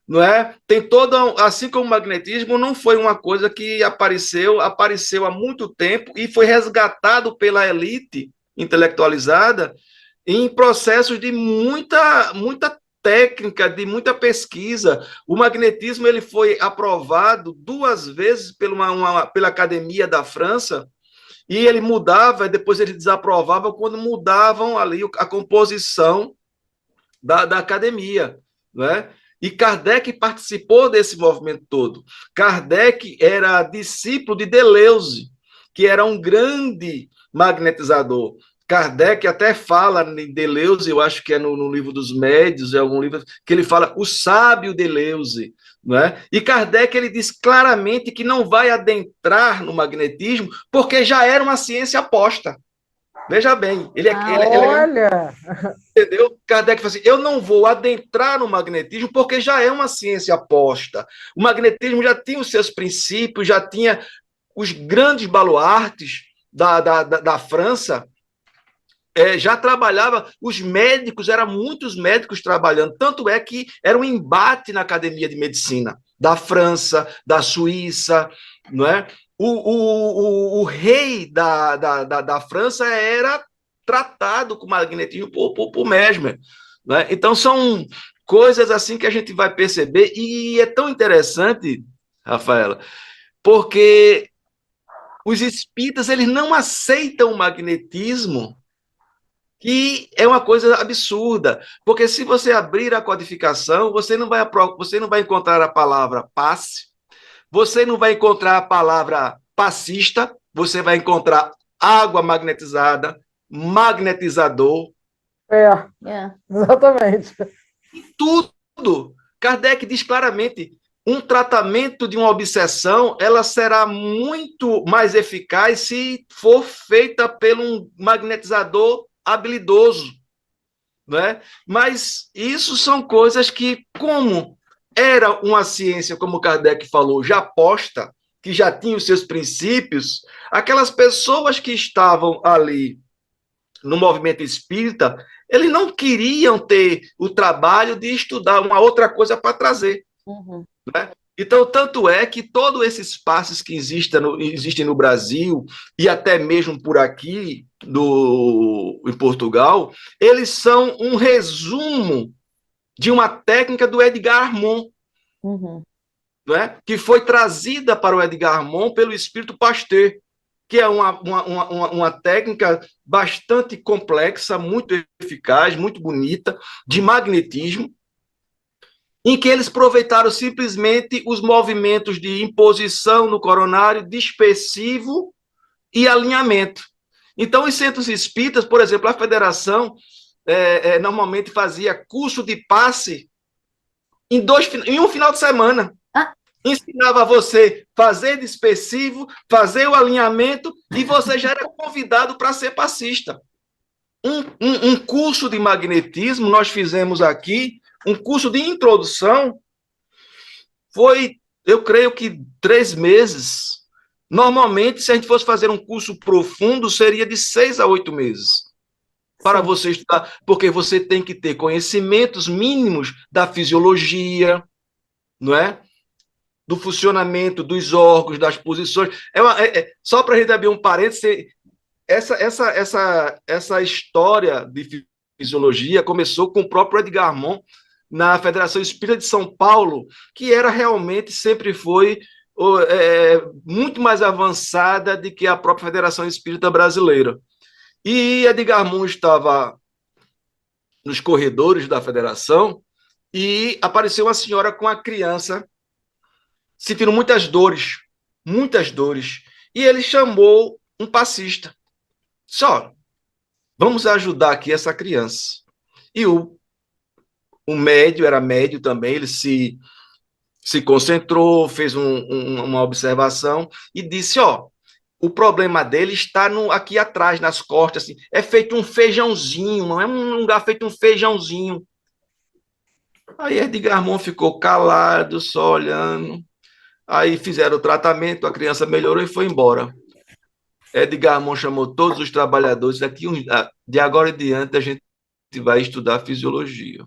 não é? Tem toda, assim como o magnetismo não foi uma coisa que apareceu há muito tempo e foi resgatado pela elite intelectualizada em processos de muita técnica, de muita pesquisa. O magnetismo ele foi aprovado 2 vezes pela Academia da França, e ele mudava, depois ele desaprovava quando mudavam ali a composição da academia, né? E Kardec participou desse movimento todo. Kardec era discípulo de Deleuze, que era um grande magnetizador. Kardec até fala em Deleuze, eu acho que é no livro dos Médios, é algum livro que ele fala o sábio Deleuze, não é? E Kardec ele diz claramente que não vai adentrar no magnetismo porque já era uma ciência posta. Veja bem, Olha! entendeu? Kardec fala assim, eu não vou adentrar no magnetismo porque já é uma ciência posta. O magnetismo já tinha os seus princípios, já tinha os grandes baluartes da França, já trabalhava, os médicos, eram muitos médicos trabalhando, tanto é que era um embate na academia de medicina da França, da Suíça, não é? O rei da França era tratado com magnetismo por Mesmer, né? Então são coisas assim que a gente vai perceber, e é tão interessante, Rafaela, porque os espíritas eles não aceitam o magnetismo, que é uma coisa absurda, porque se você abrir a codificação, você não vai encontrar a palavra passe, você não vai encontrar a palavra passista, você vai encontrar água magnetizada, magnetizador, Exatamente. tudo. Kardec diz claramente, um tratamento de uma obsessão, ela será muito mais eficaz se for feita por um magnetizador habilidoso, né? Mas isso são coisas que, como era uma ciência, como Kardec falou, já posta, que já tinha os seus princípios, aquelas pessoas que estavam ali no movimento espírita, eles não queriam ter o trabalho de estudar uma outra coisa para trazer. Né? Então, tanto é que todos esses passos que existem no Brasil e até mesmo por aqui em Portugal, eles são um resumo de uma técnica do Edgar Armand, né? Que foi trazida para o Edgar Armand pelo Espírito Pasteur, que é uma técnica bastante complexa, muito eficaz, muito bonita, de magnetismo, em que eles aproveitaram simplesmente os movimentos de imposição no coronário, dispersivo e alinhamento. Então, os centros espíritas, por exemplo, a federação normalmente fazia curso de passe em um final de semana. Ensinava você fazer dispersivo, fazer o alinhamento, e você já era convidado para ser passista. Um curso de magnetismo, nós fizemos aqui, um curso de introdução, foi, eu creio que 3 meses. Normalmente, se a gente fosse fazer um curso profundo, seria de 6 a 8 meses. Para você estudar, porque você tem que ter conhecimentos mínimos da fisiologia, não é? do funcionamento dos órgãos, das posições. Só para a gente abrir um parênteses, essa história de fisiologia começou com o próprio Edgar Mon na Federação Espírita de São Paulo, que era realmente, sempre foi muito mais avançada do que a própria Federação Espírita Brasileira. E Edgar Mon estava nos corredores da federação e apareceu uma senhora com a criança sentindo muitas dores, muitas dores. E ele chamou um passista. Só, vamos ajudar aqui essa criança. E o médio, era médio também, ele se concentrou, fez uma observação e disse, o problema dele está aqui atrás, nas costas, assim, é feito um feijãozinho, não é um lugar feito um feijãozinho. Aí Edgar Mon ficou calado, só olhando. Aí fizeram o tratamento, a criança melhorou e foi embora. Edgar Mon chamou todos os trabalhadores, de agora em diante a gente vai estudar fisiologia.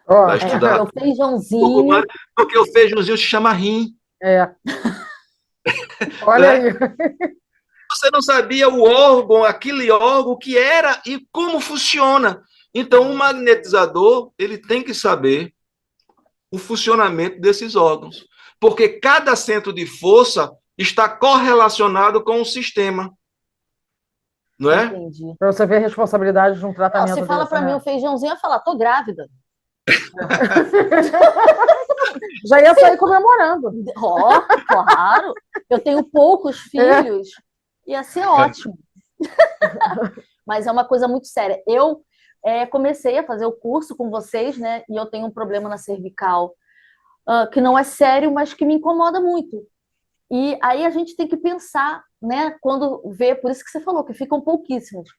Vai estudar. O feijãozinho. Porque o feijãozinho se chama rim. Olha aí. Você não sabia o órgão, aquele órgão, que era e como funciona. Então, o magnetizador, ele tem que saber o funcionamento desses órgãos. Porque cada centro de força está correlacionado com o sistema. Não é? Entendi. Para você ver a responsabilidade de um tratamento. Se fala para mim o feijãozinho, eu ia falar, tô grávida. Já ia sair comemorando. Claro. Eu tenho poucos filhos. Ia ser ótimo. Mas é uma coisa muito séria. Eu comecei a fazer o curso com vocês, né? E eu tenho um problema na cervical que não é sério, mas que me incomoda muito. E aí a gente tem que pensar, né? Quando vê, por isso que você falou, que ficam pouquíssimos.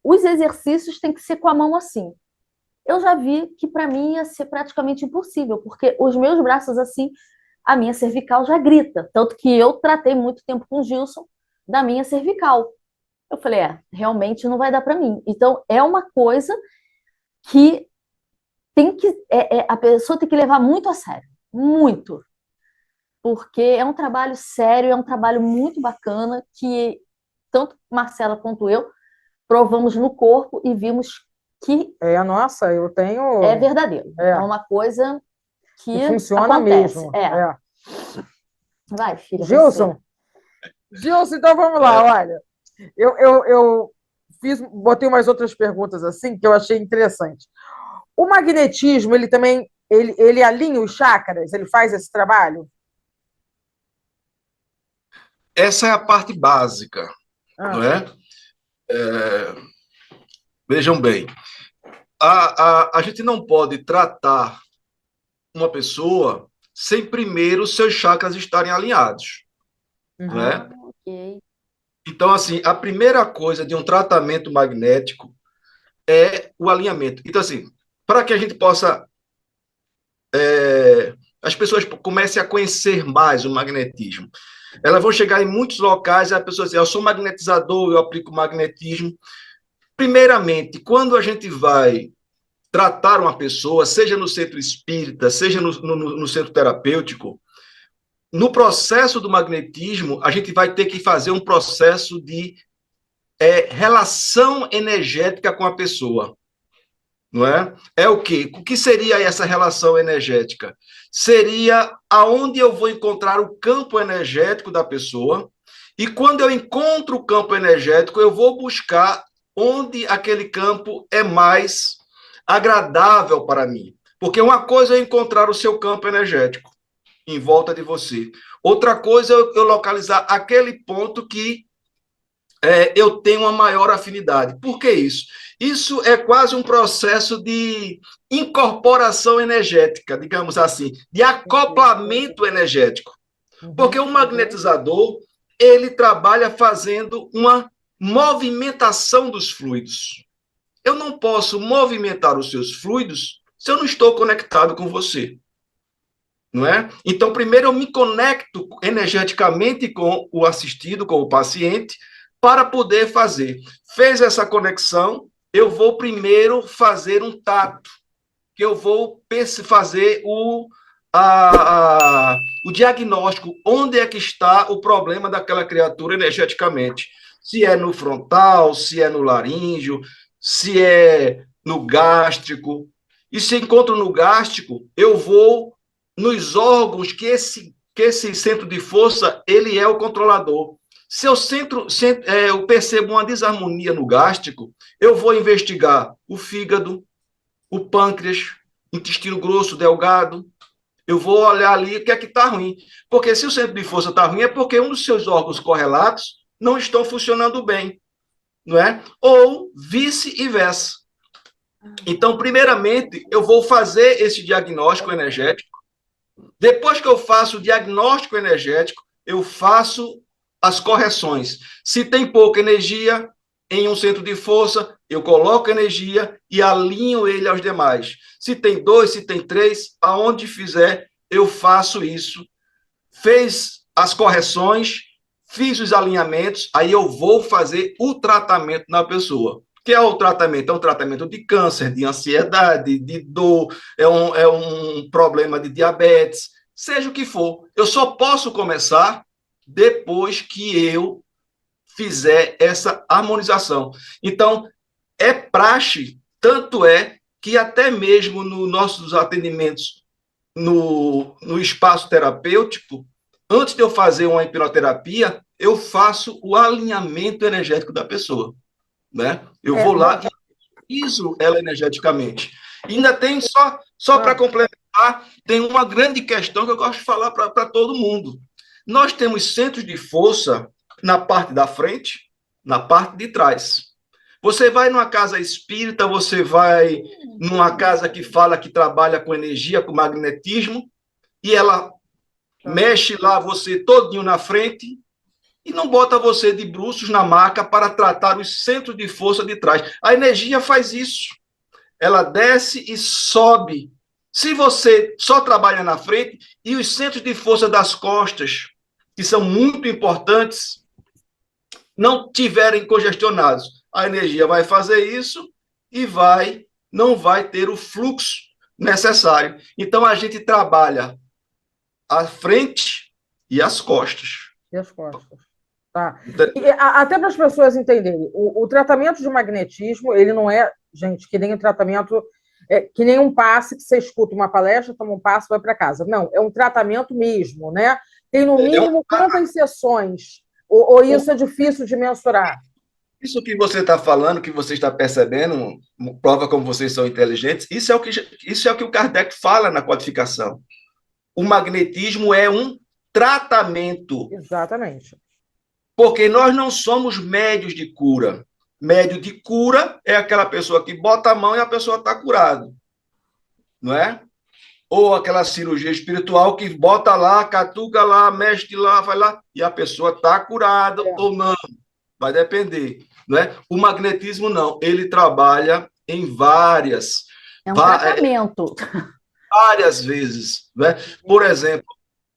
Os exercícios têm que ser com a mão assim. Eu já vi que para mim ia ser praticamente impossível, porque os meus braços assim, a minha cervical já grita. Tanto que eu tratei muito tempo com o Gilson da minha cervical. Eu falei, realmente não vai dar para mim. Então, é uma coisa que a pessoa tem que levar muito a sério. Muito. Porque é um trabalho sério, é um trabalho muito bacana, que tanto Marcela quanto eu provamos no corpo e vimos que nossa, eu tenho... é verdadeiro. É uma coisa que funciona acontece. mesmo. Vai, filha. Gilson, então vamos lá, olha. Eu botei umas outras perguntas assim que eu achei interessante. O magnetismo, ele também ele alinha os chakras? Ele faz esse trabalho? Essa é a parte básica, não é? Vejam bem, a gente não pode tratar uma pessoa sem primeiro seus chakras estarem alinhados, não é? Okay. Então, assim, a primeira coisa de um tratamento magnético é o alinhamento. Então, assim, para que a gente possa... as pessoas comecem a conhecer mais o magnetismo. Elas vão chegar em muitos locais e a pessoa diz, eu sou magnetizador, eu aplico magnetismo. Primeiramente, quando a gente vai tratar uma pessoa, seja no centro espírita, seja no centro terapêutico, no processo do magnetismo, a gente vai ter que fazer um processo de relação energética com a pessoa. Não é? É o quê? O que seria essa relação energética? Seria aonde eu vou encontrar o campo energético da pessoa, e quando eu encontro o campo energético, eu vou buscar onde aquele campo é mais agradável para mim. Porque uma coisa é encontrar o seu campo energético em volta de você. Outra coisa é eu localizar aquele ponto que eu tenho uma maior afinidade. Por que isso? Isso é quase um processo de incorporação energética, digamos assim, de acoplamento energético. Porque o magnetizador, ele trabalha fazendo uma movimentação dos fluidos. Eu não posso movimentar os seus fluidos se eu não estou conectado com você. Não é? Então, primeiro eu me conecto energeticamente com o assistido, com o paciente, para poder fazer. Fez essa conexão, eu vou primeiro fazer um tato, que eu vou fazer o diagnóstico, onde é que está o problema daquela criatura energeticamente. Se é no frontal, se é no laríngeo, se é no gástrico. E se encontro no gástrico, eu vou nos órgãos que esse centro de força ele é o controlador. Se eu percebo uma desarmonia no gástrico, eu vou investigar o fígado, o pâncreas, intestino grosso, delgado. Eu vou olhar ali o que é que está ruim. Porque se o centro de força está ruim, é porque um dos seus órgãos correlatos não estão funcionando bem, não é? Ou vice-versa. Então, primeiramente, eu vou fazer esse diagnóstico energético. Depois que eu faço o diagnóstico energético, eu faço as correções. Se tem pouca energia em um centro de força, eu coloco energia e alinho ele aos demais. Se tem 2, se tem 3, aonde fizer, eu faço isso. Fez as correções, fiz os alinhamentos, aí eu vou fazer o tratamento na pessoa. Que é o tratamento? É um tratamento de câncer, de ansiedade, de dor, é um problema de diabetes, seja o que for. Eu só posso começar depois que eu fizer essa harmonização. Então, é praxe, tanto é que até mesmo nos nossos atendimentos no espaço terapêutico, antes de eu fazer uma hipnoterapia, eu faço o alinhamento energético da pessoa. Né? Eu vou lá e iso ela energeticamente. E ainda tem, só para complementar, tem uma grande questão que eu gosto de falar para todo mundo. Nós temos centros de força na parte da frente, na parte de trás. Você vai numa casa espírita, você vai numa casa que fala que trabalha com energia, com magnetismo, e ela mexe lá você todinho na frente e não bota você de bruços na maca para tratar os centros de força de trás. A energia faz isso. Ela desce e sobe. Se você só trabalha na frente e os centros de força das costas, que são muito importantes, não tiverem congestionados, a energia vai fazer isso e não vai ter o fluxo necessário. Então a gente trabalha a frente e as costas. E as costas. Tá. E, até para as pessoas entenderem, o tratamento de magnetismo, ele não é, gente, que nem um tratamento, que nem um passe que você escuta uma palestra, toma um passe e vai para casa. Não, é um tratamento mesmo, né? Tem no mínimo quantas sessões? Ou isso é difícil de mensurar? Isso que você está falando, que você está percebendo, prova como vocês são inteligentes, isso é o que o Kardec fala na codificação. O magnetismo é um tratamento. Exatamente. Porque nós não somos médios de cura. Médio de cura é aquela pessoa que bota a mão e a pessoa está curada. Não é? Ou aquela cirurgia espiritual que bota lá, catuca lá, mexe lá, vai lá, e a pessoa está curada ou não. Vai depender. Não é? O magnetismo não. Ele trabalha em várias... É um tratamento. Várias vezes. Né? Por exemplo,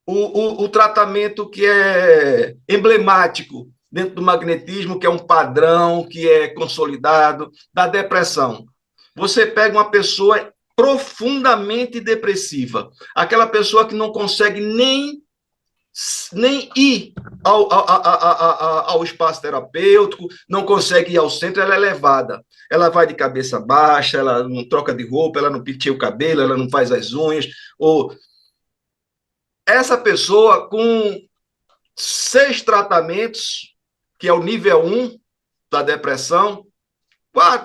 o tratamento que é emblemático dentro do magnetismo, que é um padrão, que é consolidado, da depressão. Você pega uma pessoa profundamente depressiva, aquela pessoa que não consegue nem ir ao espaço terapêutico, não consegue ir ao centro, ela é levada. Ela vai de cabeça baixa, ela não troca de roupa, ela não penteia o cabelo, ela não faz as unhas, ou essa pessoa com 6 tratamentos, que é o nível 1 da depressão,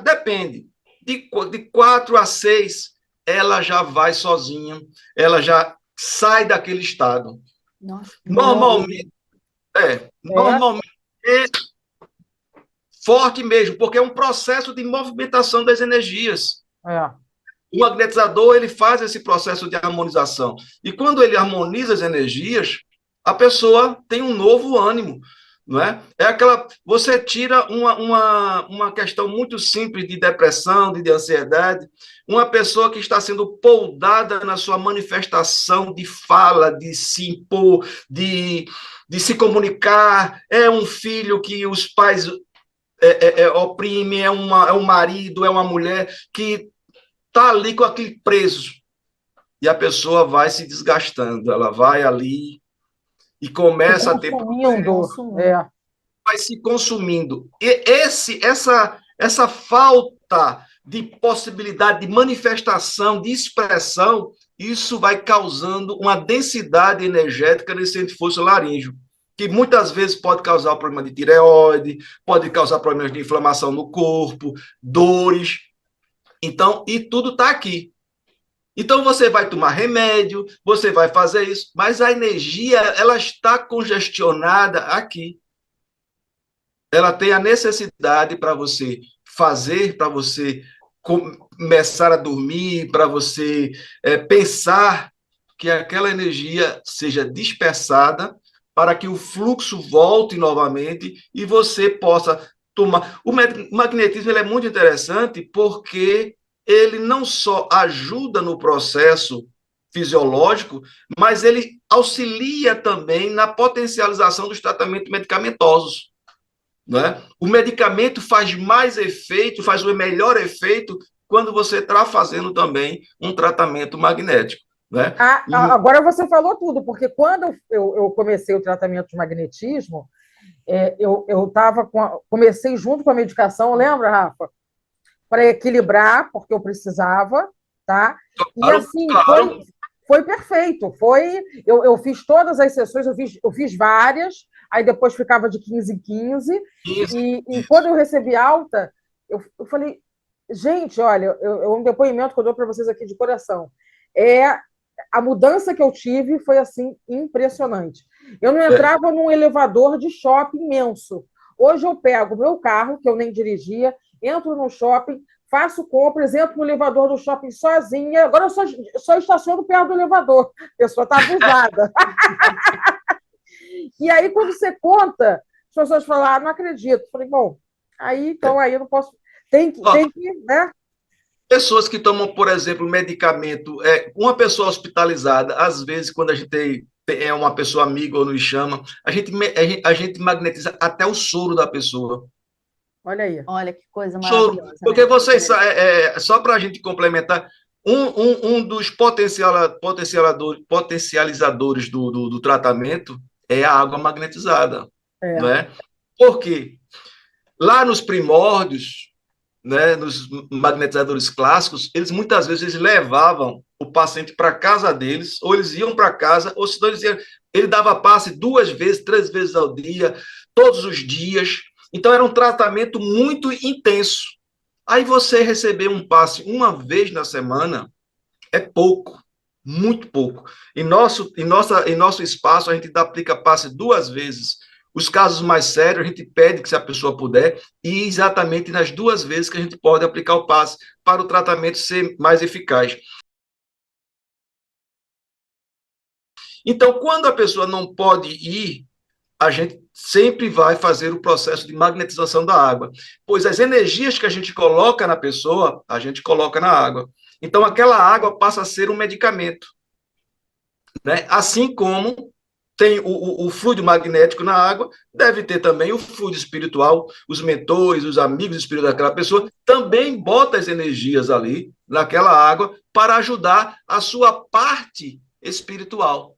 depende, de 4 a 6, ela já vai sozinha, ela já sai daquele estado. Nossa, normalmente é forte mesmo, porque é um processo de movimentação das energias. O magnetizador, ele faz esse processo de harmonização. E quando ele harmoniza as energias, a pessoa tem um novo ânimo, não é? Você tira uma questão muito simples de depressão, de ansiedade, uma pessoa que está sendo poldada na sua manifestação de fala, de se impor, de se comunicar, é um filho que os pais oprimem, é um marido, é uma mulher que está ali com aquele preso. e a pessoa vai se desgastando, ela vai ali e começa a ter Consumindo, vai se consumindo. E essa falta de possibilidade de manifestação, de expressão, isso vai causando uma densidade energética nesse ente laríngeo, que muitas vezes pode causar problema de tireoide, pode causar problemas de inflamação no corpo, dores. Então, e tudo está aqui. Então, você vai tomar remédio, você vai fazer isso, mas a energia, ela está congestionada aqui. Ela tem a necessidade para você fazer, para você começar a dormir, para você pensar que aquela energia seja dispersada para que o fluxo volte novamente e você possa tomar. O magnetismo ele é muito interessante porque ele não só ajuda no processo fisiológico, mas ele auxilia também na potencialização dos tratamentos medicamentosos. Né? O medicamento faz mais efeito, faz o melhor efeito quando você está fazendo também um tratamento magnético. Né? Agora você falou tudo, porque quando eu comecei o tratamento de magnetismo, eu comecei junto com a medicação, lembra, Rafa? Para equilibrar, porque eu precisava, tá? E assim, claro. foi perfeito. Eu fiz todas as sessões, eu fiz várias, aí depois ficava de 15 em 15. E quando eu recebi alta, eu falei, gente, olha, um depoimento que eu dou para vocês aqui de coração. A mudança que eu tive foi assim impressionante. Eu não entrava num elevador de shopping imenso. Hoje eu pego o meu carro, que eu nem dirigia, entro no shopping, faço compras, entro no elevador do shopping sozinha. Agora eu só estaciono perto do elevador. A pessoa está abusada. E aí, quando você conta, as pessoas falam, não acredito. Eu falei, bom, aí eu não posso. Tem que, né? Pessoas que tomam, por exemplo, medicamento, uma pessoa hospitalizada, às vezes, quando a gente é uma pessoa amiga ou nos chama, a gente magnetiza até o soro da pessoa. Olha aí. Olha que coisa maravilhosa. Porque né? Vocês, só para a gente complementar, um dos potencializadores do tratamento é a água magnetizada. Né? Por quê? Lá nos primórdios, né, nos magnetizadores clássicos, eles muitas vezes levavam o paciente para casa deles, ou eles iam para casa, ou se não, ele dava passe 2 vezes, 3 vezes ao dia, todos os dias. Então, era um tratamento muito intenso. Aí você receber um passe uma vez na semana é pouco, muito pouco. Em nosso espaço, a gente aplica passe 2 vezes. Os casos mais sérios, a gente pede que, se a pessoa puder, e exatamente nas 2 vezes que a gente pode aplicar o passe para o tratamento ser mais eficaz. Então, quando a pessoa não pode ir, a gente sempre vai fazer o processo de magnetização da água, pois as energias que a gente coloca na pessoa, a gente coloca na água. Então, aquela água passa a ser um medicamento. Né? Assim como tem o fluido magnético na água, deve ter também o fluido espiritual, os mentores, os amigos espirituais daquela pessoa, também bota as energias ali, naquela água, para ajudar a sua parte espiritual.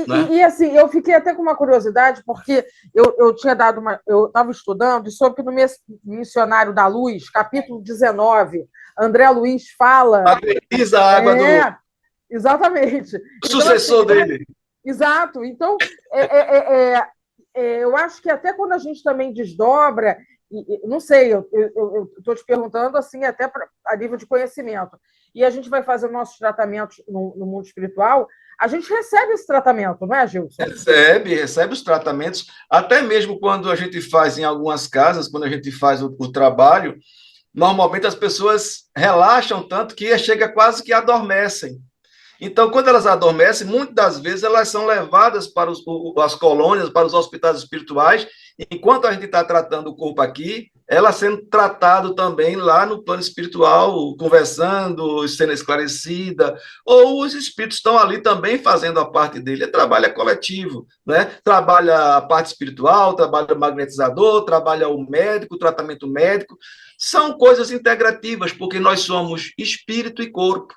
Né? E assim, eu fiquei até com uma curiosidade, porque eu tinha dado eu estava estudando, e soube que no Missionário da Luz, capítulo 19, André Luiz fala. Magnetiza a água do. Exatamente. O sucessor dele. Exato. Então, eu acho que até quando a gente também desdobra, não sei, eu estou te perguntando assim, até a nível de conhecimento, e a gente vai fazer nossos tratamentos no mundo espiritual, a gente recebe esse tratamento, não é, Gilson? Recebe os tratamentos, até mesmo quando a gente faz em algumas casas, quando a gente faz o trabalho, normalmente as pessoas relaxam tanto que chega quase que adormecem. Então, quando elas adormecem, muitas das vezes elas são levadas para as colônias, para os hospitais espirituais, enquanto a gente está tratando o corpo aqui, ela sendo tratado também lá no plano espiritual, conversando, sendo esclarecida, ou os espíritos estão ali também fazendo a parte dele. Trabalho coletivo, né? Trabalha a parte espiritual, trabalha o magnetizador, trabalha o médico, o tratamento médico. São coisas integrativas, porque nós somos espírito e corpo.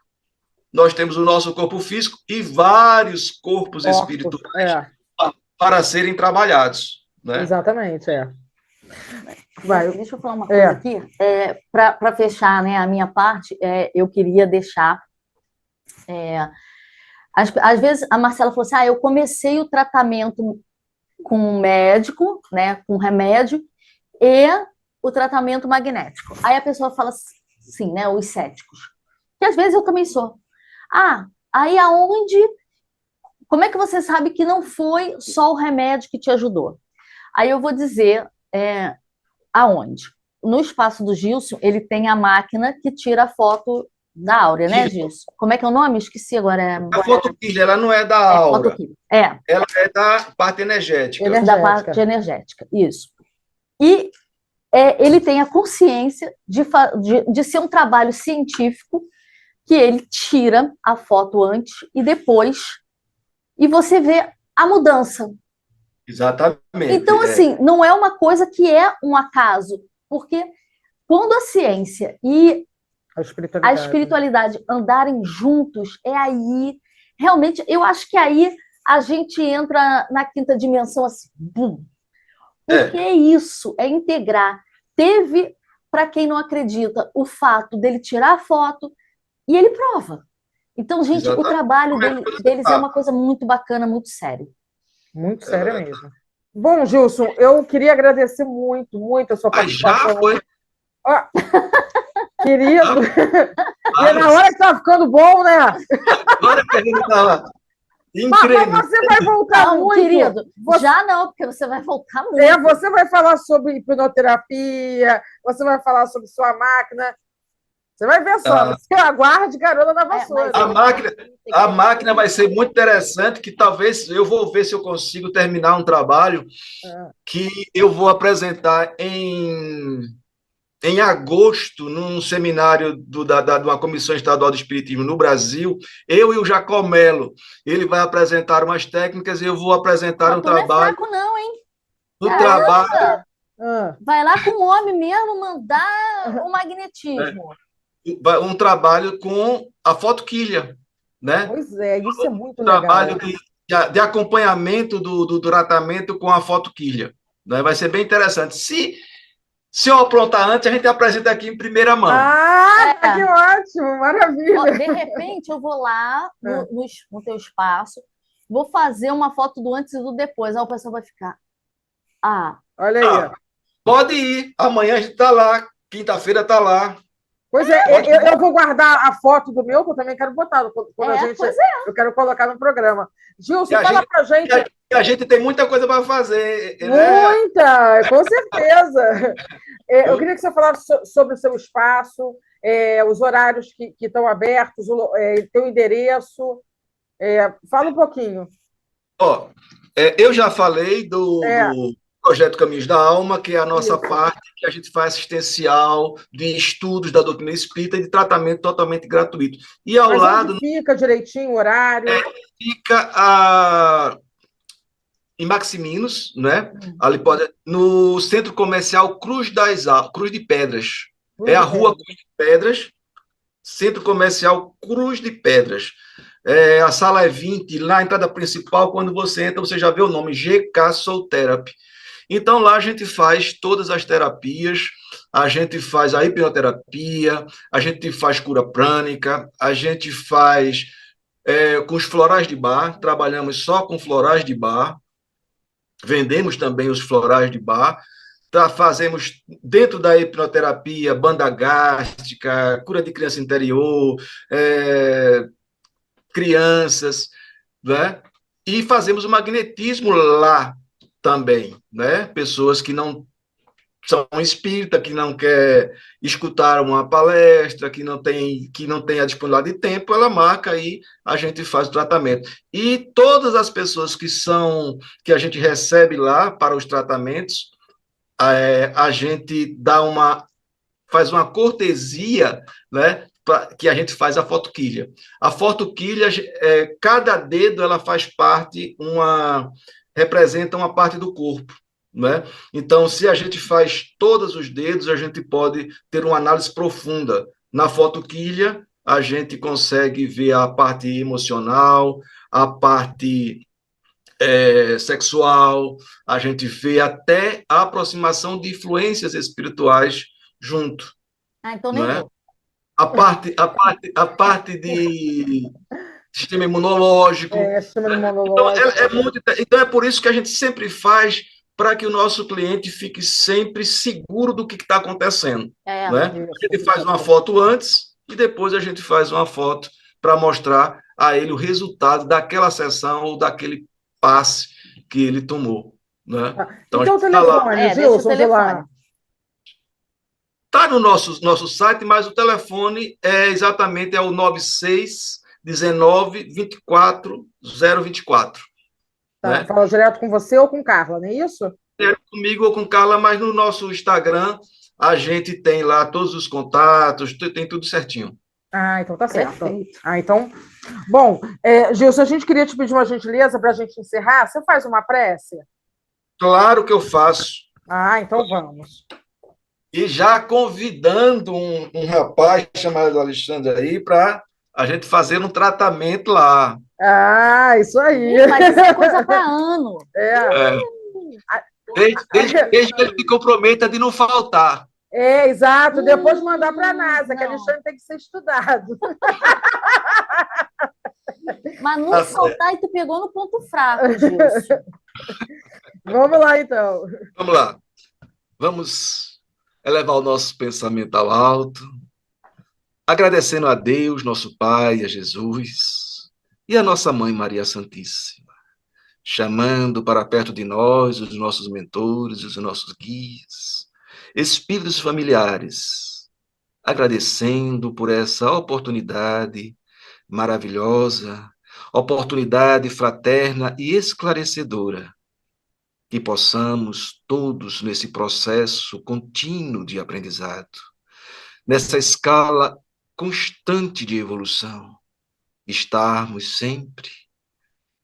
nós temos o nosso corpo físico e vários corpos Corpos, espirituais para serem trabalhados, né? exatamente, Vai. Deixa eu falar uma coisa aqui. Para fechar, né, a minha parte, eu queria deixar... às vezes a Marcela falou assim, eu comecei o tratamento com um médico, né, com remédio, e o tratamento magnético. Aí a pessoa fala assim, né, os céticos, que às vezes eu também sou. Aí aonde... Como é que você sabe que não foi só o remédio que te ajudou? Aí eu vou dizer aonde. No espaço do Gilson, ele tem a máquina que tira a foto da Áurea, né, Gilson? Como é que é o nome? Esqueci agora. A fotoquilha, ela não é da aura. Ela é da parte energética. Da parte energética, isso. E ele tem a consciência de ser um trabalho científico que ele tira a foto antes e depois e você vê a mudança. Exatamente. Então, assim, não é uma coisa que é um acaso, porque quando a ciência e a espiritualidade andarem juntos, aí, realmente, eu acho que aí a gente entra na quinta dimensão, assim, bum. Porque é isso, é integrar. Teve, para quem não acredita, o fato dele tirar a foto e ele prova. Então, gente, exatamente. O trabalho deles é uma coisa muito bacana, muito sério. Muito séria mesmo. Bom, Gilson, eu queria agradecer muito, muito a sua participação. Já foi. Querido. E na hora que estava ficando bom, né? Agora que a gente estava incrível. Mas você vai voltar não, muito. Querido, já não, porque você vai voltar muito. Você vai falar sobre hipnoterapia, você vai falar sobre sua máquina. Você vai ver só, você aguarde carona na vassoura. A máquina vai ser muito interessante, que talvez eu vou ver se eu consigo terminar um trabalho que eu vou apresentar em agosto, num seminário de uma Comissão Estadual de Espiritismo no Brasil. Eu e o Jacomelo, ele vai apresentar umas técnicas e eu vou apresentar um trabalho. Não é fraco não, hein? Trabalho. Vai lá com o homem mesmo mandar o magnetismo. Um trabalho com a fotoquilha, né? Pois é, isso é muito legal. Trabalho de acompanhamento do tratamento com a fotoquilha, né? Vai ser bem interessante. Se eu aprontar antes, a gente apresenta aqui em primeira mão. Que ótimo, maravilha. De repente, eu vou lá no teu espaço, vou fazer uma foto do antes e do depois. Aí o pessoal vai ficar... Olha aí. Pode ir. Amanhã a gente está lá. Quinta-feira está lá. Pois eu vou guardar a foto do meu, que eu também quero botar. Eu quero colocar no programa. Gilson, fala pra gente. A gente tem muita coisa para fazer. Muita, né? Com certeza. Eu queria que você falasse sobre o seu espaço, os horários que estão abertos, o teu endereço. Fala um pouquinho. Eu já falei do Projeto Caminhos da Alma, que é a nossa parte, que a gente faz assistencial de estudos da doutrina espírita e de tratamento totalmente gratuito. E ao lado... Onde fica direitinho o horário? Fica em Maximinos, né? Ali no Centro Comercial Cruz de Pedras. A Rua Cruz de Pedras, Centro Comercial Cruz de Pedras. A sala é 20, lá na entrada principal, quando você entra, você já vê o nome, GK Soul Therapy. Então, lá a gente faz todas as terapias, a gente faz a hipnoterapia, a gente faz cura prânica, a gente faz com os florais de bar, trabalhamos só com florais de bar, vendemos também os florais de bar, fazemos dentro da hipnoterapia, banda gástrica, cura de criança interior, crianças, né? E fazemos o magnetismo lá também, né? Pessoas que não são espírita, que não quer escutar uma palestra, que não tem a disponibilidade de tempo, ela marca aí, a gente faz o tratamento. E todas as pessoas que a gente recebe lá para os tratamentos, a gente faz uma cortesia, né? Que a gente faz a fotoquilha. A fotoquilha, cada dedo ela faz parte, representa uma parte do corpo, né? Então, se a gente faz todos os dedos, a gente pode ter uma análise profunda. Na fotoquilha, a gente consegue ver a parte emocional, a parte sexual, a gente vê até a aproximação de influências espirituais junto, Ah, então nem não é? vou. A parte de sistema imunológico. Sistema Né? Então, imunológico. então, é por isso que a gente sempre faz para que o nosso cliente fique sempre seguro do que está acontecendo. Né? A gente faz uma foto antes e depois a gente faz uma foto para mostrar a ele o resultado daquela sessão ou daquele passe que ele tomou. Né? Então, o telefone, Gilson, de lá. Está no nosso site, mas o telefone é o 96 19 24 024. Tá, né? fala direto com você ou com Carla, não é isso? Comigo ou com Carla, mas no nosso Instagram a gente tem lá todos os contatos, tem tudo certinho. Ah, então tá certo. Perfeito. Ah, então, bom, Gilson, a gente queria te pedir uma gentileza para a gente encerrar. Você faz uma prece? Claro que eu faço. Ah, então vamos. E já convidando um rapaz chamado Alexandre aí para a gente fazer um tratamento lá. Ah, isso aí. Mas isso é coisa para ano. Desde que ele se comprometa de não faltar. Exato. Depois mandar para a NASA, que Alexandre tem que ser estudado. Mas não faltar e tu pegou no ponto fraco, Gilson. Vamos lá, então. Vamos lá. Vamos elevar o nosso pensamento ao alto, agradecendo a Deus, nosso Pai, a Jesus e a nossa Mãe Maria Santíssima, chamando para perto de nós os nossos mentores, os nossos guias, espíritos familiares, agradecendo por essa oportunidade maravilhosa, oportunidade fraterna e esclarecedora, que possamos todos nesse processo contínuo de aprendizado, nessa escala constante de evolução, estarmos sempre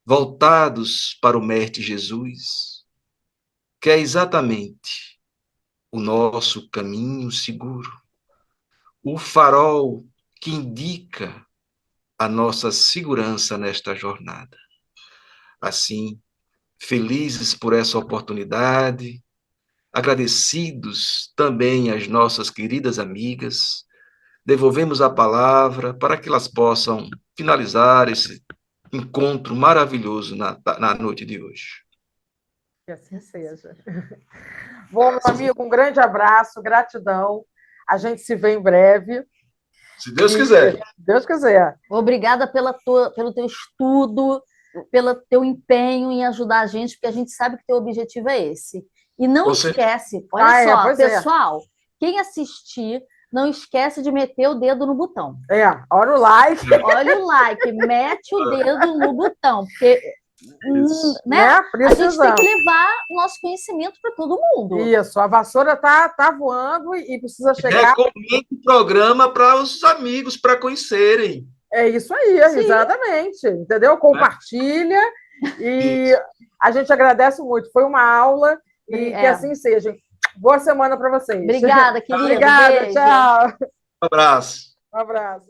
voltados para o Mestre Jesus, que é exatamente o nosso caminho seguro, o farol que indica a nossa segurança nesta jornada. Assim, felizes por essa oportunidade, agradecidos também às nossas queridas amigas, devolvemos a palavra para que elas possam finalizar esse encontro maravilhoso na noite de hoje. Que assim seja. Bom, meu amigo, um grande abraço, gratidão. A gente se vê em breve. Se Deus quiser. Se Deus quiser. Obrigada pelo teu estudo, pelo teu empenho em ajudar a gente, porque a gente sabe que teu objetivo é esse. E não esquece, olha só, pessoal, quem assistir, não esquece de meter o dedo no botão. Olha o like. Olha o like, mete o dedo no botão, porque né? A gente tem que levar o nosso conhecimento para todo mundo. Isso, a vassoura tá voando e precisa chegar. Recomende o programa para os amigos, para conhecerem. É isso aí, exatamente. Entendeu? Compartilha. E a gente agradece muito. Foi uma aula e que assim seja. Boa semana para vocês. Obrigada, querida. Obrigada, tchau. Um abraço. Um abraço.